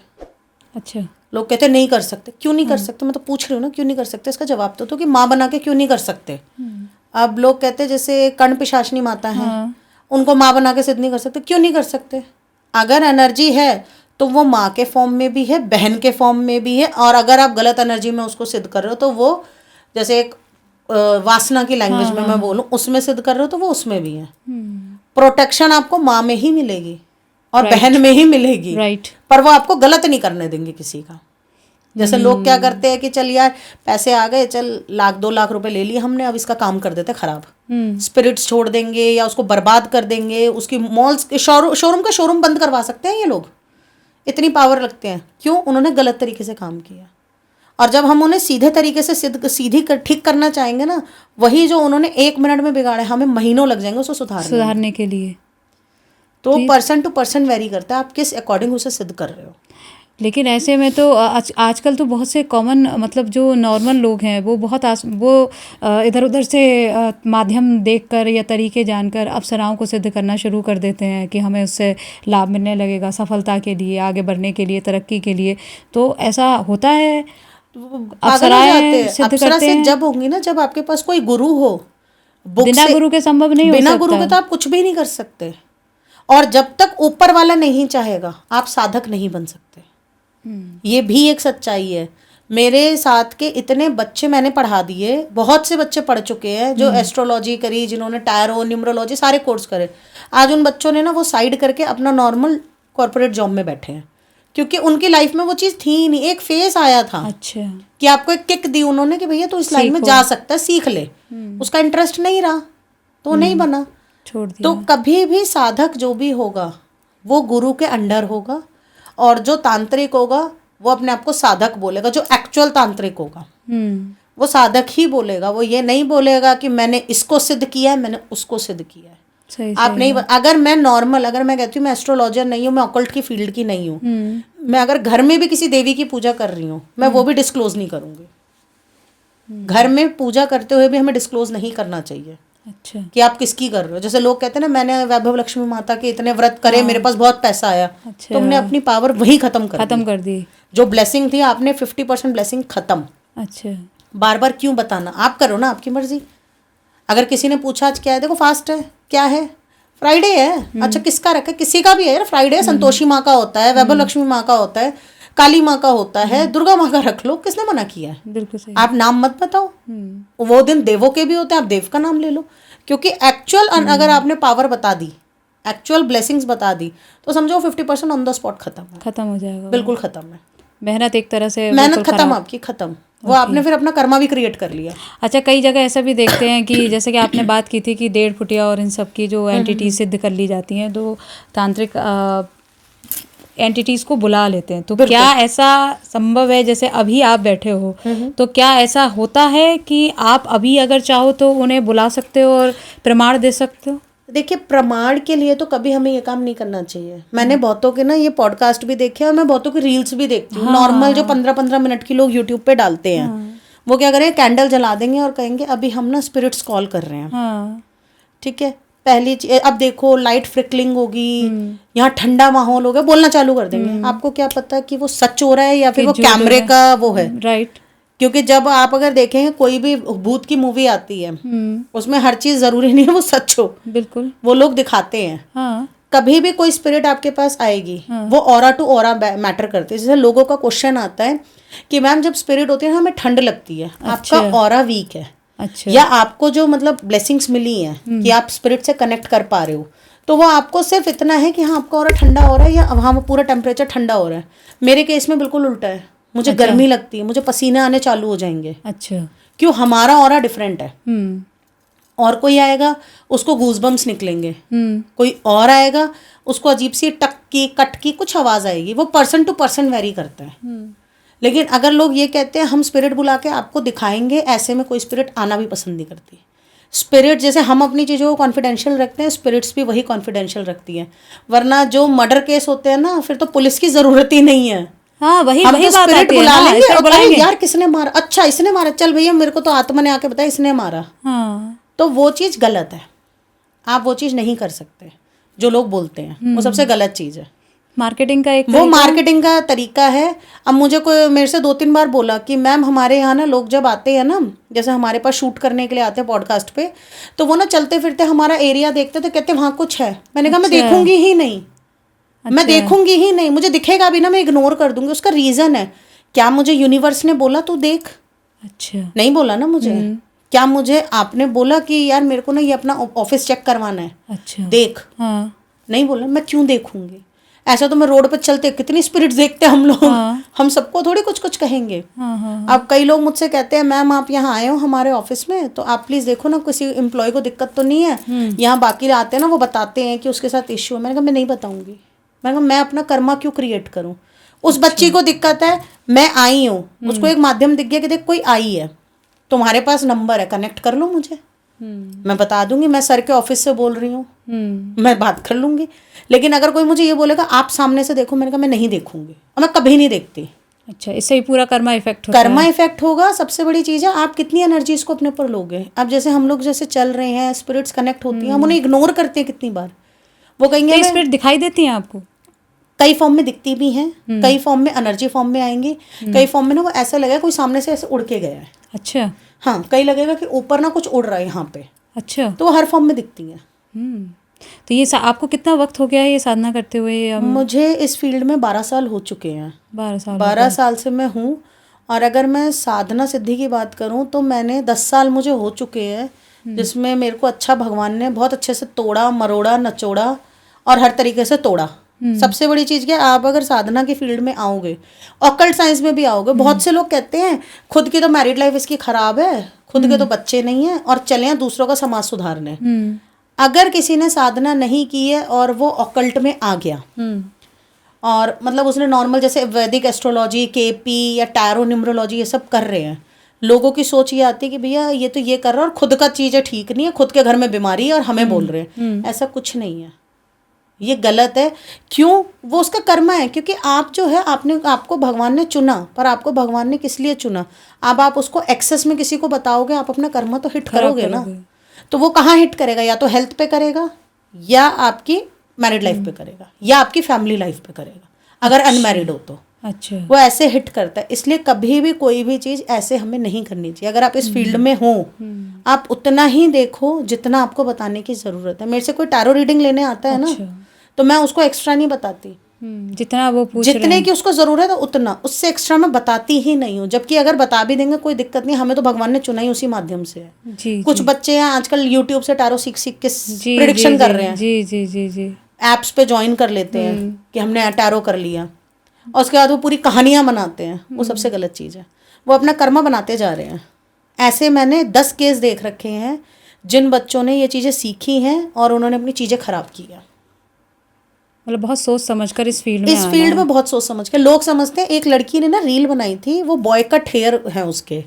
अच्छा, लोग कहते हैं नहीं कर सकते। क्यों नहीं कर सकते? मैं तो पूछ रही हूँ ना, क्यों नहीं कर सकते? इसका जवाब तो कि माँ बना के क्यों नहीं कर सकते। अब लोग कहते हैं जैसे कर्ण पिशाचनी माता है, उनको माँ बना के सिद्ध नहीं कर सकते। क्यों नहीं कर सकते? अगर एनर्जी है तो वो माँ के फॉर्म में भी है, बहन के फॉर्म में भी है, और अगर आप गलत एनर्जी में उसको सिद्ध कर रहे हो तो वो जैसे एक वासना की लैंग्वेज में मैं बोलूँ उसमें सिद्ध कर रहे हो तो वो उसमें भी है। प्रोटेक्शन आपको माँ में ही मिलेगी और बहन में ही मिलेगी, राइट। पर वो आपको गलत नहीं करने देंगे किसी का। जैसे लोग क्या करते हैं कि चल यार पैसे आ गए, चल 1-2 लाख रुपए ले लिए हमने, अब इसका काम कर देते खराब, स्पिरिट्स छोड़ देंगे या उसको बर्बाद कर देंगे, उसकी मॉल्स के शोरूम का शोरूम बंद करवा सकते हैं ये लोग। इतनी पावर रखते हैं। क्यों? उन्होंने गलत तरीके से काम किया। और जब हम उन्हें सीधे तरीके से ठीक करना चाहेंगे ना, वही जो उन्होंने 1 मिनट में बिगाड़े हमें महीनों लग जाएंगे उसको सुधारने के लिए। तो पर्सन टू पर्सन वेरी करता है, आप किस अकॉर्डिंग उसे सिद्ध कर रहे हो। लेकिन ऐसे में तो आजकल तो बहुत से कॉमन मतलब जो नॉर्मल लोग हैं वो बहुत इधर उधर से माध्यम देखकर या तरीके जानकर अप्सराओं को सिद्ध करना शुरू कर देते हैं कि हमें उससे लाभ मिलने लगेगा, सफलता के लिए, आगे बढ़ने के लिए, तरक्की के लिए। तो ऐसा होता है? अप्सराएं सिद्ध करते हैं जब होंगी ना, जब आपके पास कोई गुरु हो। बिना गुरु के संभव नहीं हो सकता। बिना गुरु के तो आप कुछ भी नहीं कर सकते, और जब तक ऊपर वाला नहीं चाहेगा आप साधक नहीं बन सकते। ये भी एक सच्चाई है। मेरे साथ के इतने बच्चे मैंने पढ़ा दिए, बहुत से बच्चे पढ़ चुके हैं जो एस्ट्रोलॉजी करी, जिन्होंने टैरो, न्यूमरोलॉजी सारे कोर्स करे। आज उन बच्चों ने ना वो साइड करके अपना नॉर्मल कॉर्पोरेट जॉब में बैठे हैं, क्योंकि उनकी लाइफ में वो चीज़ थी ही नहीं। एक फेस आया था, अच्छा, कि आपको एक किक दी उन्होंने कि भैया तो इस लाइन में जा सकता है, सीख ले। उसका इंटरेस्ट नहीं रहा तो वो नहीं बना, छोड़ दिया। तो कभी भी साधक जो भी होगा वो गुरु के अंडर होगा, और जो तांत्रिक होगा वो अपने आप को साधक बोलेगा। जो एक्चुअल तांत्रिक होगा वो साधक ही बोलेगा। वो ये नहीं बोलेगा कि मैंने इसको सिद्ध किया है, मैंने उसको सिद्ध किया है। सही, आप नहीं, अगर मैं नॉर्मल, अगर मैं कहती हूँ मैं एस्ट्रोलॉजर नहीं हूँ, मैं ऑकल्ट की फील्ड की नहीं हूँ, मैं अगर घर में भी किसी देवी की पूजा कर रही हूँ, मैं वो भी डिस्क्लोज नहीं करूँगी। घर में पूजा करते हुए भी हमें डिस्क्लोज नहीं करना चाहिए। अच्छा, कि आप किसकी कर रहे हो। जैसे लोग कहते हैं ना, मैंने वैभव लक्ष्मी माता के इतने व्रत करे, मेरे पास बहुत पैसा आया। अच्छा, तुमने अपनी पावर वही खत्म कर दी। जो ब्लेसिंग थी आपने 50% ब्लेसिंग खत्म। अच्छा, बार बार क्यों बताना? आप करो ना, आपकी मर्जी। अगर किसी ने पूछा आज क्या है, देखो फास्ट है, क्या है, फ्राइडे है। अच्छा, किसका रखा है? किसी का भी है यार, फ्राइडे संतोषी माँ का होता है, वैभव लक्ष्मी माँ का होता है, काली माँ का होता है, दुर्गा माँ का रख लो। किसने मना किया है? बिल्कुल सही। आप नाम मत बताओ। वो दिन देवों के भी होते हैं, आप देव का नाम ले लो। क्योंकि एक्चुअल अगर आपने पावर बता दी, एक्चुअल ब्लेसिंग्स बता दी, तो समझो 50% ऑन द स्पॉट खत्म हो जाएगा। बिल्कुल खत्म है। मेहनत एक तरह से मेहनत खत्म आपकी, खत्म। वो आपने फिर अपना कर्मा भी क्रिएट कर लिया। अच्छा, कई जगह ऐसा भी देखते हैं कि जैसे कि आपने बात की थी कि 1.5 फुटिया और इन सब की जो एंटिटी सिद्ध कर ली जाती हैं, तो तांत्रिक एंटिटीज को बुला लेते हैं। तो क्या ऐसा संभव है, जैसे अभी आप बैठे हो, तो क्या ऐसा होता है कि आप अभी अगर चाहो तो उन्हें बुला सकते हो और प्रमाण दे सकते हो? देखिए, प्रमाण के लिए तो कभी हमें ये काम नहीं करना चाहिए। मैंने बहुतों के ना ये पॉडकास्ट भी देखे और मैं बहुतों की रील्स भी देखती हूँ। नॉर्मल जो 15-15 मिनट की लोग यूट्यूब पे डालते हैं, वो क्या करेंगे, कैंडल जला देंगे और कहेंगे अभी हम ना स्पिरिट्स कॉल कर रहे हैं। हाँ। ठीक है, पहली चीज अब देखो लाइट फ्रिकलिंग होगी, यहाँ ठंडा माहौल होगा, बोलना चालू कर देंगे। आपको क्या पता कि वो सच हो रहा है या फिर वो कैमरे का वो है। राइट। क्योंकि जब आप अगर देखेंगे कोई भी भूत की मूवी आती है, उसमें हर चीज जरूरी नहीं है वो सच हो, बिल्कुल। वो लोग दिखाते हैं। हाँ। कभी भी कोई स्पिरिट आपके पास आएगी, वो ऑरा टू ऑरा मैटर करती है। जैसे लोगों का क्वेश्चन आता है कि मैम जब स्पिरिट होती है हमें ठंड लगती है, आपका ऑरा वीक है, अच्छा। या आपको जो मतलब ब्लेसिंग्स मिली हैं कि आप स्पिरिट से कनेक्ट कर पा रहे हो, तो वो आपको सिर्फ इतना है कि हाँ आपका ऑरा ठंडा हो रहा है या वहाँ पूरा टेम्परेचर ठंडा हो रहा है। मेरे केस में बिल्कुल उल्टा है, मुझे गर्मी लगती है, मुझे पसीने आने चालू हो जाएंगे। अच्छा। क्यों, हमारा ऑरा डिफरेंट है। और कोई आएगा उसको गूजबम्स निकलेंगे, कोई और आएगा उसको अजीब सी टक की कट की कुछ आवाज आएगी। वो पर्सन टू पर्सन वेरी करता है। लेकिन अगर लोग ये कहते हैं हम स्पिरिट बुला के आपको दिखाएंगे, ऐसे में कोई स्पिरिट आना भी पसंद नहीं करती। स्पिरिट जैसे हम अपनी चीज़ों को कॉन्फिडेंशियल रखते हैं, स्पिरिट्स भी वही कॉन्फिडेंशियल रखती हैं। वरना जो मर्डर केस होते हैं ना, फिर तो पुलिस की जरूरत ही नहीं है। हाँ, वही हम वही तो बात स्पिरिट आती है बुला ना, लेंगे इसलिए और बुलाएंगे। कहेंगे, यार किसने मारा, अच्छा इसने मारा, चल भैया मेरे को तो आत्मा ने आके बताया इसने मारा। हाँ। तो वो चीज़ गलत है, आप वो चीज़ नहीं कर सकते। जो लोग बोलते हैं वो सबसे गलत चीज़ है। मार्केटिंग का एक वो मार्केटिंग का तरीका है। अब मुझे कोई मेरे से 2-3 बार बोला कि मैम हमारे यहाँ ना लोग जब आते हैं ना, जैसे हमारे पास शूट करने के लिए आते हैं पॉडकास्ट पे, तो वो ना चलते फिरते हमारा एरिया देखते तो कहते वहाँ कुछ है। मैंने कहा मैं देखूंगी ही नहीं, मैं देखूंगी ही नहीं, मुझे दिखेगा भी ना मैं इग्नोर कर दूंगी। उसका रीज़न है, क्या मुझे यूनिवर्स ने बोला तू देख? अच्छा। नहीं बोला ना मुझे। क्या मुझे आपने बोला कि यार मेरे को ना ये अपना ऑफिस चेक करवाना है, अच्छा। देख? हाँ। नहीं बोला, मैं क्यों देखूंगी? ऐसा तो मैं रोड पर चलते कितनी स्पिरिट्स देखते हैं हम लोग। हम सबको थोड़ी कुछ कुछ कहेंगे। अब कई लोग मुझसे कहते हैं मैम आप यहाँ आए हो हमारे ऑफिस में, तो आप प्लीज देखो ना किसी एम्प्लॉय को दिक्कत तो नहीं है। यहाँ बाकी आते हैं ना वो बताते हैं कि उसके साथ इश्यू है। मैंने कहा मैं नहीं बताऊंगी। मैंने कहा मैं अपना कर्मा क्यों क्रिएट करूँ? उस बच्ची को दिक्कत है, मैं आई हूँ, उसको एक माध्यम दिख गया कि देख कोई आई है, तुम्हारे पास नंबर है, कनेक्ट कर लो मुझे, मैं बता दूंगी, मैं सर के ऑफिस से बोल रही हूँ, मैं बात कर लूंगी। लेकिन अगर कोई मुझे ये बोलेगा आप सामने से देखो, मैंने कहा मैं नहीं देखूंगी और मैं कभी नहीं देखती। अच्छा, इससे ही पूरा कर्मा इफेक्ट होता है। कर्मा इफेक्ट होगा। सबसे बड़ी चीज़ है आप कितनी एनर्जी इसको अपने ऊपर लोगे। अब जैसे हम लोग जैसे चल रहे हैं, स्पिरिट्स कनेक्ट होती हैं, हम उन्हें इग्नोर करते हैं कितनी बार। वो कहेंगे स्पिरिट दिखाई देती हैं आपको? कई फॉर्म में दिखती भी हैं, कई फॉर्म में एनर्जी फॉर्म में आएंगी, कई फॉर्म में ना वो ऐसा लगेगा कोई सामने से ऐसे उड़ के गया है। अच्छा। हाँ, कई लगेगा कि ऊपर ना कुछ उड़ रहा है यहाँ पे। अच्छा। तो वो हर फॉर्म में दिखती हैं। तो ये आपको कितना वक्त हो गया है ये साधना करते हुए? मुझे इस फील्ड में 12 साल हो चुके हैं। 12 साल से मैं हूँ। और अगर मैं साधना सिद्धि की बात करूँ तो मैंने 10 साल मुझे हो चुके हैं, जिसमें मेरे को अच्छा भगवान ने बहुत अच्छे से तोड़ा मरोड़ा नचोड़ा और हर तरीके से तोड़ा। सबसे बड़ी चीज़ क्या, आप अगर साधना की फील्ड में आओगे, ऑकल्ट साइंस में भी आओगे, बहुत से लोग कहते हैं खुद की तो मैरिड लाइफ इसकी खराब है, खुद के तो बच्चे नहीं हैं और चले हैं दूसरों का समाज सुधारने। अगर किसी ने साधना नहीं की है और वो ऑकल्ट में आ गया और मतलब उसने नॉर्मल जैसे वैदिक एस्ट्रोलॉजी, केपी या टैरो न्यूमरोलॉजी ये सब कर रहे हैं, लोगों की सोच ये आती है कि भैया ये तो ये कर रहा है और खुद का चीज़ें ठीक नहीं है, खुद के घर में बीमारी है और हमें बोल रहे हैं। ऐसा कुछ नहीं है, ये गलत है। क्यों? वो उसका कर्मा है। क्योंकि आप जो है आपको भगवान ने चुना, पर आपको भगवान ने किस लिए चुना? अब आप उसको एक्सेस में किसी को बताओगे, आप अपना कर्मा तो हिट करोगे ना। तो वो कहाँ हिट करेगा? या तो हेल्थ पे करेगा, या आपकी मैरिड लाइफ पे करेगा, या आपकी फैमिली लाइफ पे करेगा, अगर अनमैरिड हो तो। अच्छा। वो ऐसे हिट करता है। इसलिए कभी भी कोई भी चीज़ ऐसे हमें नहीं करनी चाहिए। अगर आप इस फील्ड में हो, आप उतना ही देखो जितना आपको बताने की ज़रूरत है। मेरे से कोई टैरो रीडिंग लेने आता है ना, तो मैं उसको एक्स्ट्रा नहीं बताती। जितना वो पूछ रहे हैं, जितने की उसको ज़रूरत है उतना, उससे एक्स्ट्रा मैं बताती ही नहीं हूँ। जबकि अगर बता भी देंगे कोई दिक्कत नहीं, हमें तो भगवान ने चुना ही उसी माध्यम से है। जी, कुछ बच्चे हैं आजकल यूट्यूब से टैरो सीख के प्रेडिक्शन कर रहे हैं। जी जी जी जी। एप्स पे ज्वाइन कर लेते हैं कि हमने टैरो कर लिया, और उसके बाद वो पूरी कहानियाँ बनाते हैं। वो सबसे गलत चीज़ है। वो अपना कर्मा बनाते जा रहे हैं। ऐसे मैंने 10 केस देख रखे हैं जिन बच्चों ने ये चीज़ें सीखी हैं और उन्होंने अपनी चीज़ें खराब की हैं। मतलब बहुत सोच समझकर इस फील्ड में इस फील्ड में बहुत सोच समझ के लोग समझते हैं। एक लड़की ने ना रील बनाई थी, वो बॉय कट हेयर है उसके,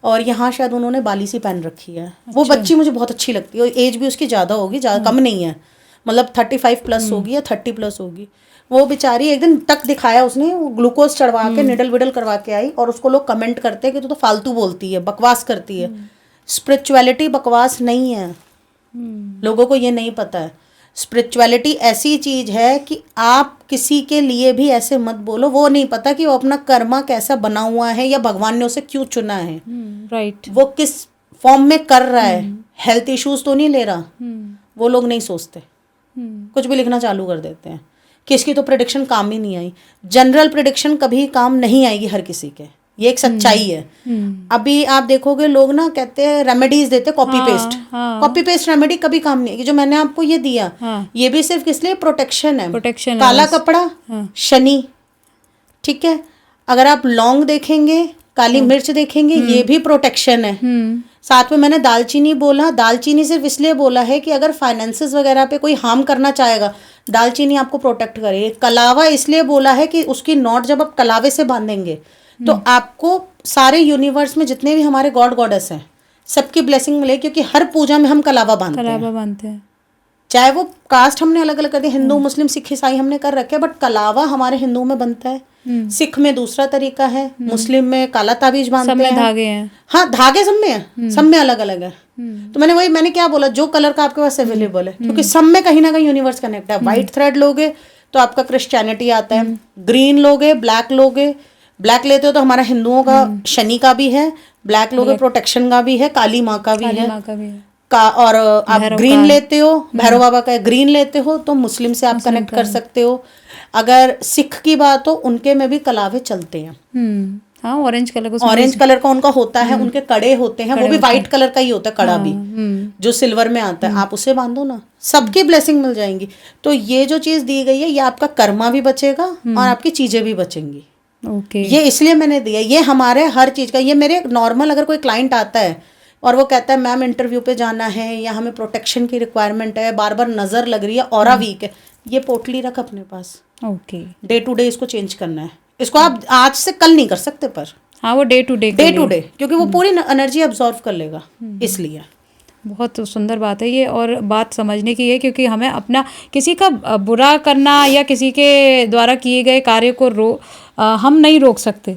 और यहाँ शायद उन्होंने बाली सी पहन रखी है। वो बच्ची मुझे बहुत अच्छी लगती है, एज भी उसकी ज़्यादा होगी, ज़्यादा कम नहीं है। मतलब 35 प्लस होगी या 30 प्लस होगी। वो बेचारी एक दिन तक दिखाया उसने, वो ग्लूकोज चढ़वा के निडल विडल करवा के आई, और उसको लोग कमेंट करते हैं कि तू तो फालतू बोलती है, बकवास करती है। स्पिरिचुअलिटी बकवास नहीं है, लोगों को ये नहीं पता है। स्पिरिचुअलिटी ऐसी चीज है कि आप किसी के लिए भी ऐसे मत बोलो, वो नहीं पता कि वो अपना कर्मा कैसा बना हुआ है या भगवान ने उसे क्यों चुना है, राइट। वो किस फॉर्म में कर रहा है, हेल्थ इश्यूज तो नहीं ले रहा। वो लोग नहीं सोचते, कुछ भी लिखना चालू कर देते हैं। किसकी तो प्रेडिक्शन काम ही नहीं आई। जनरल प्रेडिक्शन कभी काम नहीं आएगी हर किसी के, ये एक सच्चाई है। अभी आप देखोगे लोग ना कहते हैं रेमेडीज देते, copy paste, copy paste remedy कभी काम नहीं आएगी। जो मैंने आपको ये दिया, ये भी सिर्फ किस लिए, प्रोटेक्शन है। प्रोटेक्शन, काला कपड़ा, शनि, ठीक है। अगर आप लौंग देखेंगे, काली मिर्च देखेंगे, ये भी प्रोटेक्शन है। साथ में मैंने दालचीनी बोला, दालचीनी सिर्फ इसलिए बोला है कि अगर फाइनेंसेस वगैरह पे कोई हार्म करना चाहेगा, दालचीनी आपको प्रोटेक्ट करेगी। कलावा इसलिए बोला है कि उसकी नॉट जब आप कलावे से बांधेंगे तो आपको सारे यूनिवर्स में जितने भी हमारे गॉड गॉडेस हैं सबकी ब्लेसिंग मिलेगी, क्योंकि हर पूजा में हम कलावा बांधते हैं। चाहे वो कास्ट हमने अलग अलग कर दिया, हिंदू मुस्लिम सिख ईसाई हमने कर रखे हैं, बट कलावा हमारे हिंदू में बनता है, सिख में दूसरा तरीका है, मुस्लिम में काला ताबीज बांधते हैं, धागे हैं। हाँ, धागे सब में है, सब में अलग अलग है। तो मैंने क्या बोला, जो कलर का आपके पास अवेलेबल है, क्योंकि सब में कहीं ना कहीं यूनिवर्स कनेक्ट है। व्हाइट थ्रेड लोगे तो आपका क्रिश्चियनिटी आता है, ग्रीन लोगे, ब्लैक लेते हो तो हमारा हिंदुओं का शनि का भी है, ब्लैक लोगे प्रोटेक्शन का भी है, काली माँ का भी है, और आप ग्रीन लेते हो, भैरव बाबा का ग्रीन लेते हो तो मुस्लिम से आप कनेक्ट कर सकते हो। अगर सिख की बात हो, उनके में भी कलावे चलते हैं। हाँ, ऑरेंज कलर का उनका होता है, उनके कड़े होते हैं, वो भी व्हाइट कलर का ही होता है कड़ा भी, जो सिल्वर में आता है। आप उसे बांधो ना, सबकी ब्लेसिंग मिल जाएंगी। तो ये जो चीज दी गई है, ये आपका कर्मा भी बचेगा और आपकी चीजें भी बचेंगी। ये इसलिए मैंने दिया, ये हमारे हर चीज का। ये मेरे नॉर्मल अगर कोई क्लाइंट आता है और वो कहता है मैम इंटरव्यू पे जाना है या हमें प्रोटेक्शन की रिक्वायरमेंट है, बार बार नजर लग रही है, ऑरा वीक है, ये पोटली रख अपने पास। डे टू डे इसको चेंज करना है। इसको आप आज से कल नहीं कर सकते, पर हाँ, वो डे टू डे, क्योंकि वो पूरी एनर्जी अब्सॉर्व कर लेगा। इसलिए बहुत सुंदर बात है ये, और बात समझने की है, क्योंकि हमें अपना किसी का बुरा करना या किसी के द्वारा किए गए कार्य को हम नहीं रोक सकते।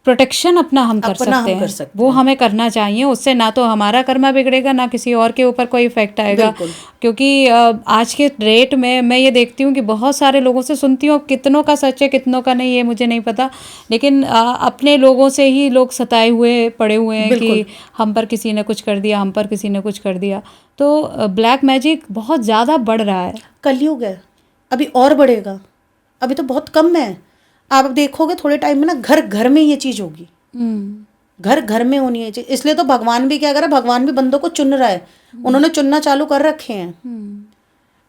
प्रोटेक्शन अपना हम कर सकते हैं, वो हमें करना चाहिए। उससे ना तो हमारा कर्मा बिगड़ेगा, ना किसी और के ऊपर कोई इफेक्ट आएगा। क्योंकि आज के डेट में मैं ये देखती हूँ कि बहुत सारे लोगों से सुनती हूँ, कितनों का सच है कितनों का नहीं है मुझे नहीं पता, लेकिन अपने लोगों से ही लोग सताए हुए पड़े हुए हैं कि हम पर किसी ने कुछ कर दिया, हम पर किसी ने कुछ कर दिया। तो ब्लैक मैजिक बहुत ज़्यादा बढ़ रहा है। कलयुग है, अभी और बढ़ेगा, अभी तो बहुत कम है। आप देखोगे थोड़े टाइम में ना घर घर में ये चीज होगी, घर घर में होनी है चीज। इसलिए तो भगवान भी क्या कर रहा है, भगवान भी बंदों को चुन रहा है। उन्होंने चुनना चालू कर रखे हैं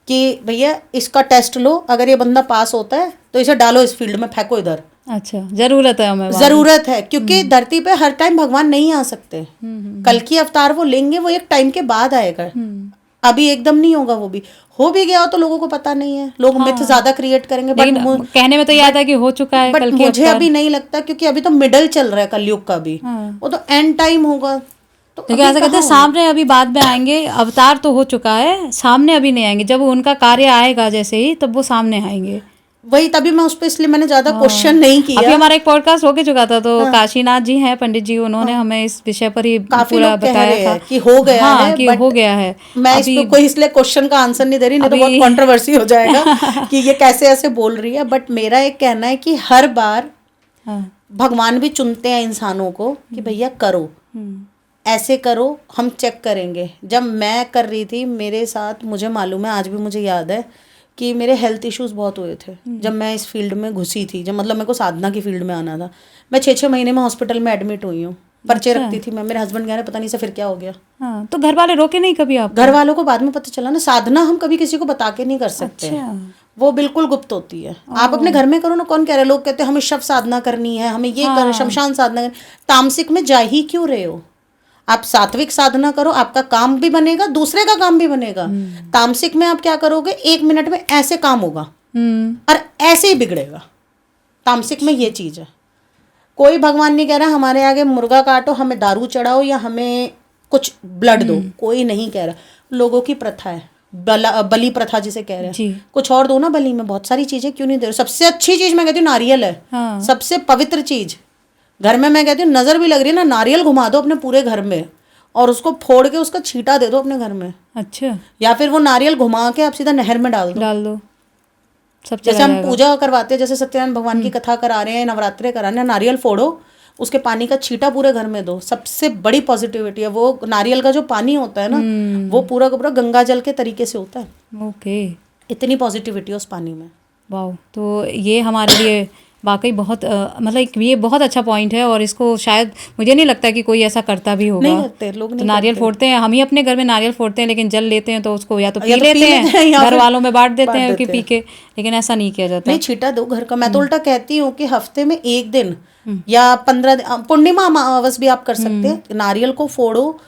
कि भैया इसका टेस्ट लो, अगर ये बंदा पास होता है तो इसे डालो इस फील्ड में, फेंको इधर। अच्छा, जरूरत है हमें, जरूरत है, क्योंकि धरती पे हर टाइम भगवान नहीं आ सकते। कल की अवतार वो लेंगे, वो एक टाइम के बाद आएगा, अभी एकदम नहीं होगा। वो भी हो भी गया हो तो लोगों को पता नहीं है, लोग मिथ ज्यादा क्रिएट करेंगे। बट कहने में तो याद है कि हो चुका है, बट मुझे अभी नहीं लगता, क्योंकि अभी तो मिडल चल रहा है कलयुग का भी, वो तो एंड टाइम होगा। तो ऐसा कहते हैं सामने अभी बाद में आएंगे, अवतार तो हो चुका है, सामने अभी नहीं आएंगे। जब उनका कार्य आएगा जैसे ही, तब वो सामने आएंगे। वही, तभी मैं उस पर इसलिए मैंने ज्यादा क्वेश्चन नहीं किया। अभी हमारा एक पॉडकास्ट होके चुका था, तो काशीनाथ जी हैं पंडित जी, उन्होंने हमें इस विषय पर ही पूरा बताया था कि हो गया है, कि हो गया है। मैं इस पे कोई इसलिए क्वेश्चन का आंसर नहीं दे रही, नहीं तो बहुत कंट्रोवर्सी हो जाएगा कि ये कैसे ऐसे बोल रही है। बट मेरा एक कहना है कि हर बार भगवान भी चुनते हैं इंसानों को कि भैया करो, ऐसे करो, हम चेक करेंगे। जब मैं कर रही थी मेरे साथ, मुझे मालूम है, आज भी मुझे याद है कि मेरे हेल्थ इश्यूज बहुत हुए थे जब मैं इस फील्ड में घुसी थी। जब मतलब मेरे को साधना की फील्ड में आना था, मैं 6-6 महीने में हॉस्पिटल में एडमिट हुई हूँ। पर्चे रखती थी मैं, मेरे हस्बैंड कह रहे पता नहीं से फिर क्या हो गया। हाँ, तो घर वाले रोके नहीं कभी आप? घर वालों को बाद में पता चला ना, साधना हम कभी किसी को बता के नहीं कर सकते। वो बिल्कुल गुप्त होती है। आप अपने घर में करो ना, कौन कह रहे, लोग कहते हैं हमें शव साधना करनी है, हमें ये करना, शमशान साधना करनी। तामसिक में जा ही क्यों रहे हो? आप सात्विक साधना करो, आपका काम भी बनेगा, दूसरे का काम भी बनेगा। तामसिक में आप क्या करोगे, 1 मिनट में ऐसे काम होगा और ऐसे ही बिगड़ेगा। तामसिक में ये चीज है। कोई भगवान नहीं कह रहा हमारे आगे मुर्गा काटो, हमें दारू चढ़ाओ या हमें कुछ ब्लड दो, कोई नहीं कह रहा। लोगों की प्रथा है, बलि प्रथा जिसे कह रहे जी। हैं, कुछ और दो ना बलि में, बहुत सारी चीजें क्यों नहीं दे रहे? सबसे अच्छी चीज मैं कहती हूँ नारियल है। हाँ। सबसे पवित्र चीज घर में, मैं कहती हूँ नजर भी लग रही है ना, नारियल घुमा दो अपने पूरे घर में और उसको फोड़ के उसका छींटा दे दो अपने घर में, अच्छा, या फिर वो नारियल घुमा के आप सीधा नहर में डाल दो। डाल दो, सब जैसे चला हम जाएगा। पूजा करवाते हैं, जैसे सत्यनारायण भगवान की कथा करा रहे हैं, नवरात्रे करा रहे हैं, नारियल फोड़ो, उसके पानी का छींटा पूरे घर में दो। सबसे बड़ी पॉजिटिविटी है वो। नारियल का जो पानी होता है ना, वो पूरा का पूरा गंगा जल के तरीके से होता है। ओके, इतनी पॉजिटिविटी है उस पानी में। वाह। तो ये हमारे लिए वाकई बहुत मतलब ये बहुत अच्छा पॉइंट है, और इसको शायद मुझे नहीं लगता कि कोई ऐसा करता भी होगा। नहीं करते लोग, तो नहीं नारियल करते। फोड़ते हैं, हम ही अपने घर में नारियल फोड़ते हैं, लेकिन जल लेते हैं तो उसको या तो या पी तो पी लेते लेते हैं हैं, या घर फिर वालों में बांट देते बांट हैं कि देते पी हैं। के, लेकिन ऐसा नहीं किया जाता। नहीं, छींटा दो घर का। मैं तो उल्टा कहती हूँ कि हफ्ते में एक दिन या 15 दिन, पूर्णिमा अमावस भी आप कर सकते हैं, नारियल को फोड़ो,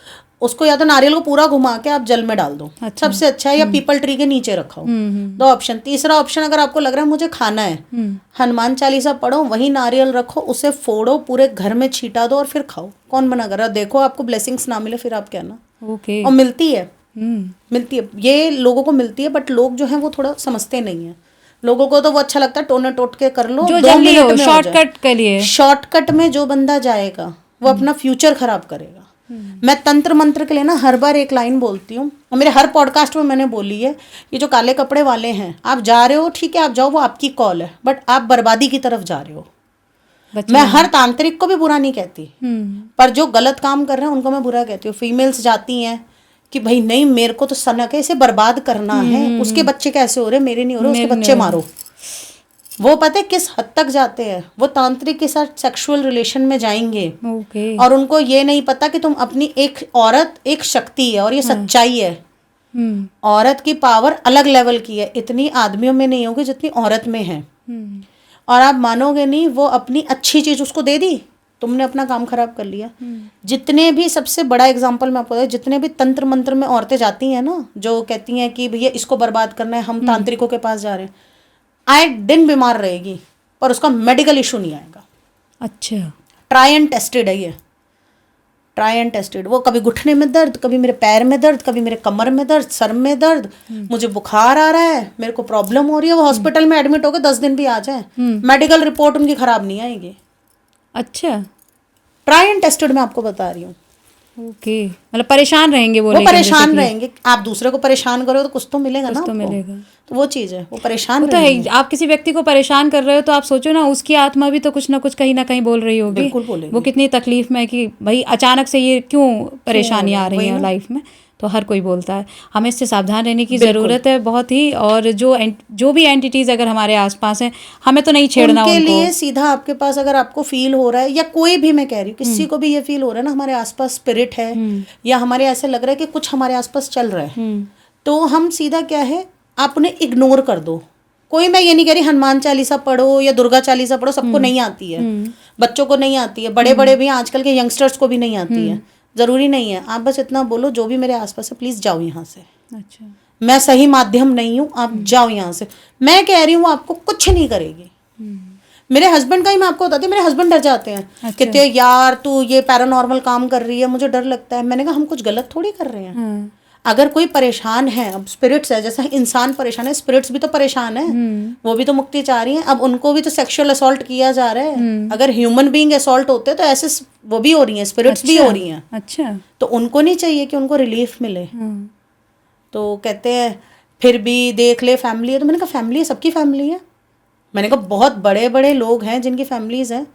उसको या तो नारियल को पूरा घुमा के आप जल में डाल दो, अच्छा। सबसे अच्छा है, या पीपल ट्री के नीचे रखाओ। दो ऑप्शन। तीसरा ऑप्शन, अगर आपको लग रहा है मुझे खाना है, हनुमान चालीसा पढ़ो, वही नारियल रखो, उसे फोड़ो, पूरे घर में छींटा दो और फिर खाओ। कौन मना कर रहा? देखो आपको ब्लेसिंग्स ना मिले फिर आप कहना। ओके। और मिलती है, मिलती है, ये लोगों को मिलती है, बट लोग जो है वो थोड़ा समझते नहीं है। लोगों को तो वो अच्छा लगता है टोने टोट के कर लो, जो 2 जल्दी मिनट हो, में जाए। शॉर्टकट के लिए। शॉर्टकट में जो बंदा जाएगा वो अपना फ्यूचर खराब करेगा। मैं तंत्र मंत्र के लिए ना हर बार एक लाइन बोलती हूँ, और मेरे हर पॉडकास्ट में मैंने बोली है, ये जो काले कपड़े वाले हैं, आप जा रहे हो ठीक है, आप जाओ, वो आपकी कॉल है, बट आप बर्बादी की तरफ जा रहे हो। मैं हर तांत्रिक को भी बुरा नहीं कहती, पर जो गलत काम कर रहे हैं उनको मैं बुरा कहती हूँ। फीमेल्स जाती हैं कि भाई नहीं, मेरे को तो सनक है, इसे बर्बाद करना है, उसके बच्चे कैसे हो रहे, मेरे नहीं हो रहे, उसके बच्चे मारो। वो पता है किस हद तक जाते हैं? वो तांत्रिक के साथ सेक्सुअल रिलेशन में जाएंगे, ओके। और उनको ये नहीं पता कि तुम अपनी एक औरत एक शक्ति है, और ये सच्चाई है। औरत की पावर अलग लेवल की है, इतनी आदमियों में नहीं होगी जितनी औरत में है। और आप मानोगे नहीं, वो अपनी अच्छी चीज उसको दे दी, तुमने अपना काम खराब कर लिया। जितने भी, सबसे बड़ा एग्जांपल मैं आपको बताऊं, जितने भी तंत्र मंत्र में औरतें जाती हैं ना, जो कहती हैं कि भैया इसको बर्बाद करना है, हम तांत्रिकों के पास जा रहे हैं, आए दिन बीमार रहेगी, पर उसका मेडिकल इशू नहीं आएगा। अच्छा। ट्राई एंड टेस्टेड है ये, ट्राई एंड टेस्टेड। वो कभी घुटने में दर्द, कभी मेरे पैर में दर्द, कभी मेरे कमर में दर्द, सर में दर्द, मुझे बुखार आ रहा है, मेरे को प्रॉब्लम हो रही है, वो हॉस्पिटल में एडमिट होकर 10 दिन भी आ जाए, मेडिकल रिपोर्ट उनकी खराब नहीं आएगी। अच्छा। ट्राई एंड टेस्टेड मैं आपको बता रही हूँ। ओके, मतलब परेशान रहेंगे वो, वो लेकिन परेशान basically। रहेंगे। आप दूसरे को परेशान करो तो कुछ तो मिलेगा ना कुछ तो आपको। मिलेगा। तो वो चीज़ है, वो परेशान वो तो रहेंगे। है, आप किसी व्यक्ति को परेशान कर रहे हो तो आप सोचो ना, उसकी आत्मा भी तो कुछ ना कुछ कहीं ना कहीं बोल रही होगी। बिल्कुल बोलेगी। वो कितनी तकलीफ में है कि भाई अचानक से ये क्यों परेशानियां आ रही वही हैं ना। लाइफ में। तो हर कोई बोलता है, हमें इससे सावधान रहने की ज़रूरत है बहुत ही। और जो भी एंटिटीज़ अगर हमारे आसपास हैं, हमें तो नहीं छेड़ना उनके उनको। लिए सीधा आपके पास, अगर आपको फील हो रहा है, या कोई भी, मैं कह रही हूँ किसी को भी ये फील हो रहा है ना हमारे आसपास स्पिरिट है, या हमारे ऐसे लग रहा है कि कुछ हमारे आसपास चल रहा है, तो हम सीधा क्या है, आप उन्हें इग्नोर कर दो। कोई, मैं ये नहीं कह रही हनुमान चालीसा पढ़ो या दुर्गा चालीसा पढ़ो, सबको नहीं आती है, बच्चों को नहीं आती है, बड़े बड़े भी आजकल के यंगस्टर्स को भी नहीं आती है, जरूरी नहीं है। आप बस इतना बोलो, जो भी मेरे आसपास है प्लीज जाओ यहाँ से, अच्छा। मैं सही माध्यम नहीं हूँ, आप जाओ यहाँ से। मैं कह रही हूँ आपको कुछ नहीं करेगी। मेरे हस्बैंड का ही मैं आपको बताती हूँ, मेरे हस्बैंड डर जाते हैं। अच्छा। कहते हैं यार तू ये पैरानॉर्मल काम कर रही है, मुझे डर लगता है। मैंने कहा हम कुछ गलत थोड़ी कर रहे हैं। अगर कोई परेशान है, अब स्पिरिट्स है, जैसा इंसान परेशान है, स्पिरिट्स भी तो परेशान है, वो भी तो मुक्ति चाह रही हैं। अब उनको भी तो सेक्सुअल असॉल्ट किया जा रहा है। अगर ह्यूमन बीइंग असॉल्ट होते तो ऐसे वो भी हो रही हैं, स्पिरिट्स भी हो रही हैं। अच्छा। तो उनको नहीं चाहिए कि उनको रिलीफ मिले। तो कहते हैं फिर भी देख ले फैमिली है। तो मैंने कहा फैमिली है, सबकी फैमिली है। मैंने कहा बहुत बड़े बड़े लोग हैं जिनकी फैमिलीज हैं।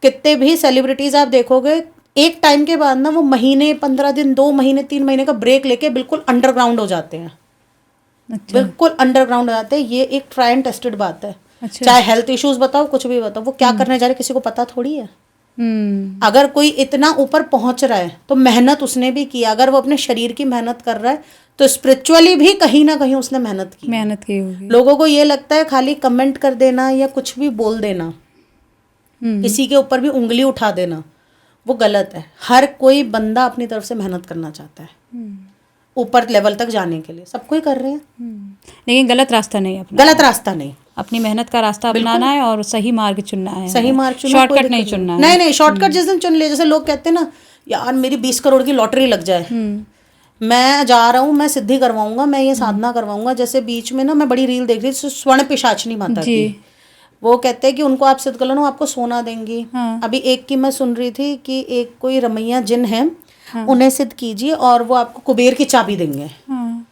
कितने भी सेलिब्रिटीज आप देखोगे, एक टाइम के बाद ना वो महीने, 15 दिन, 2 महीने, 3 महीने का ब्रेक लेके बिल्कुल अंडरग्राउंड हो जाते हैं। अच्छा। बिल्कुल अंडरग्राउंड हो जाते हैं। ये एक ट्राई एंड टेस्टेड बात है। अच्छा। चाहे हेल्थ इश्यूज बताओ, कुछ भी बताओ, वो क्या करने जा रहे किसी को पता थोड़ी है। अगर कोई इतना ऊपर पहुंच रहा है तो मेहनत उसने भी की। अगर वो अपने शरीर की मेहनत कर रहा है तो स्पिरिचुअली भी कहीं ना कहीं उसने मेहनत की होगी। लोगों को ये लगता है खाली कमेंट कर देना या कुछ भी बोल देना, किसी के ऊपर भी उंगली उठा देना, वो गलत है। हर कोई बंदा अपनी तरफ से मेहनत करना चाहता है ऊपर लेवल तक जाने के लिए। सब कोई कर रहे हैं, लेकिन गलत रास्ता नहीं अपना, गलत रास्ता नहीं, अपनी मेहनत का रास्ता अपनाना है और सही मार्ग चुनना है। सही मार्ग चुनो, शॉर्टकट नहीं चुनना है। नहीं, शॉर्टकट जिस दिन चुन ले, जैसे लोग कहते हैं ना यार मेरी 20 करोड़ की लॉटरी लग जाए, मैं जा रहा हूँ, मैं सिद्धि करवाऊंगा, मैं ये साधना करवाऊंगा। जैसे बीच में ना मैं बड़ी रील देख रही थी स्वर्ण पिशाचिनी माता जी। की, वो कहते हैं कि उनको आप सिद्ध कर लो ना, आपको सोना देंगी। हाँ। अभी एक की मैं सुन रही थी कि एक कोई रमैया जिन है, हाँ। उन्हें सिद्ध कीजिए और वो आपको कुबेर की चाबी देंगे। हाँ।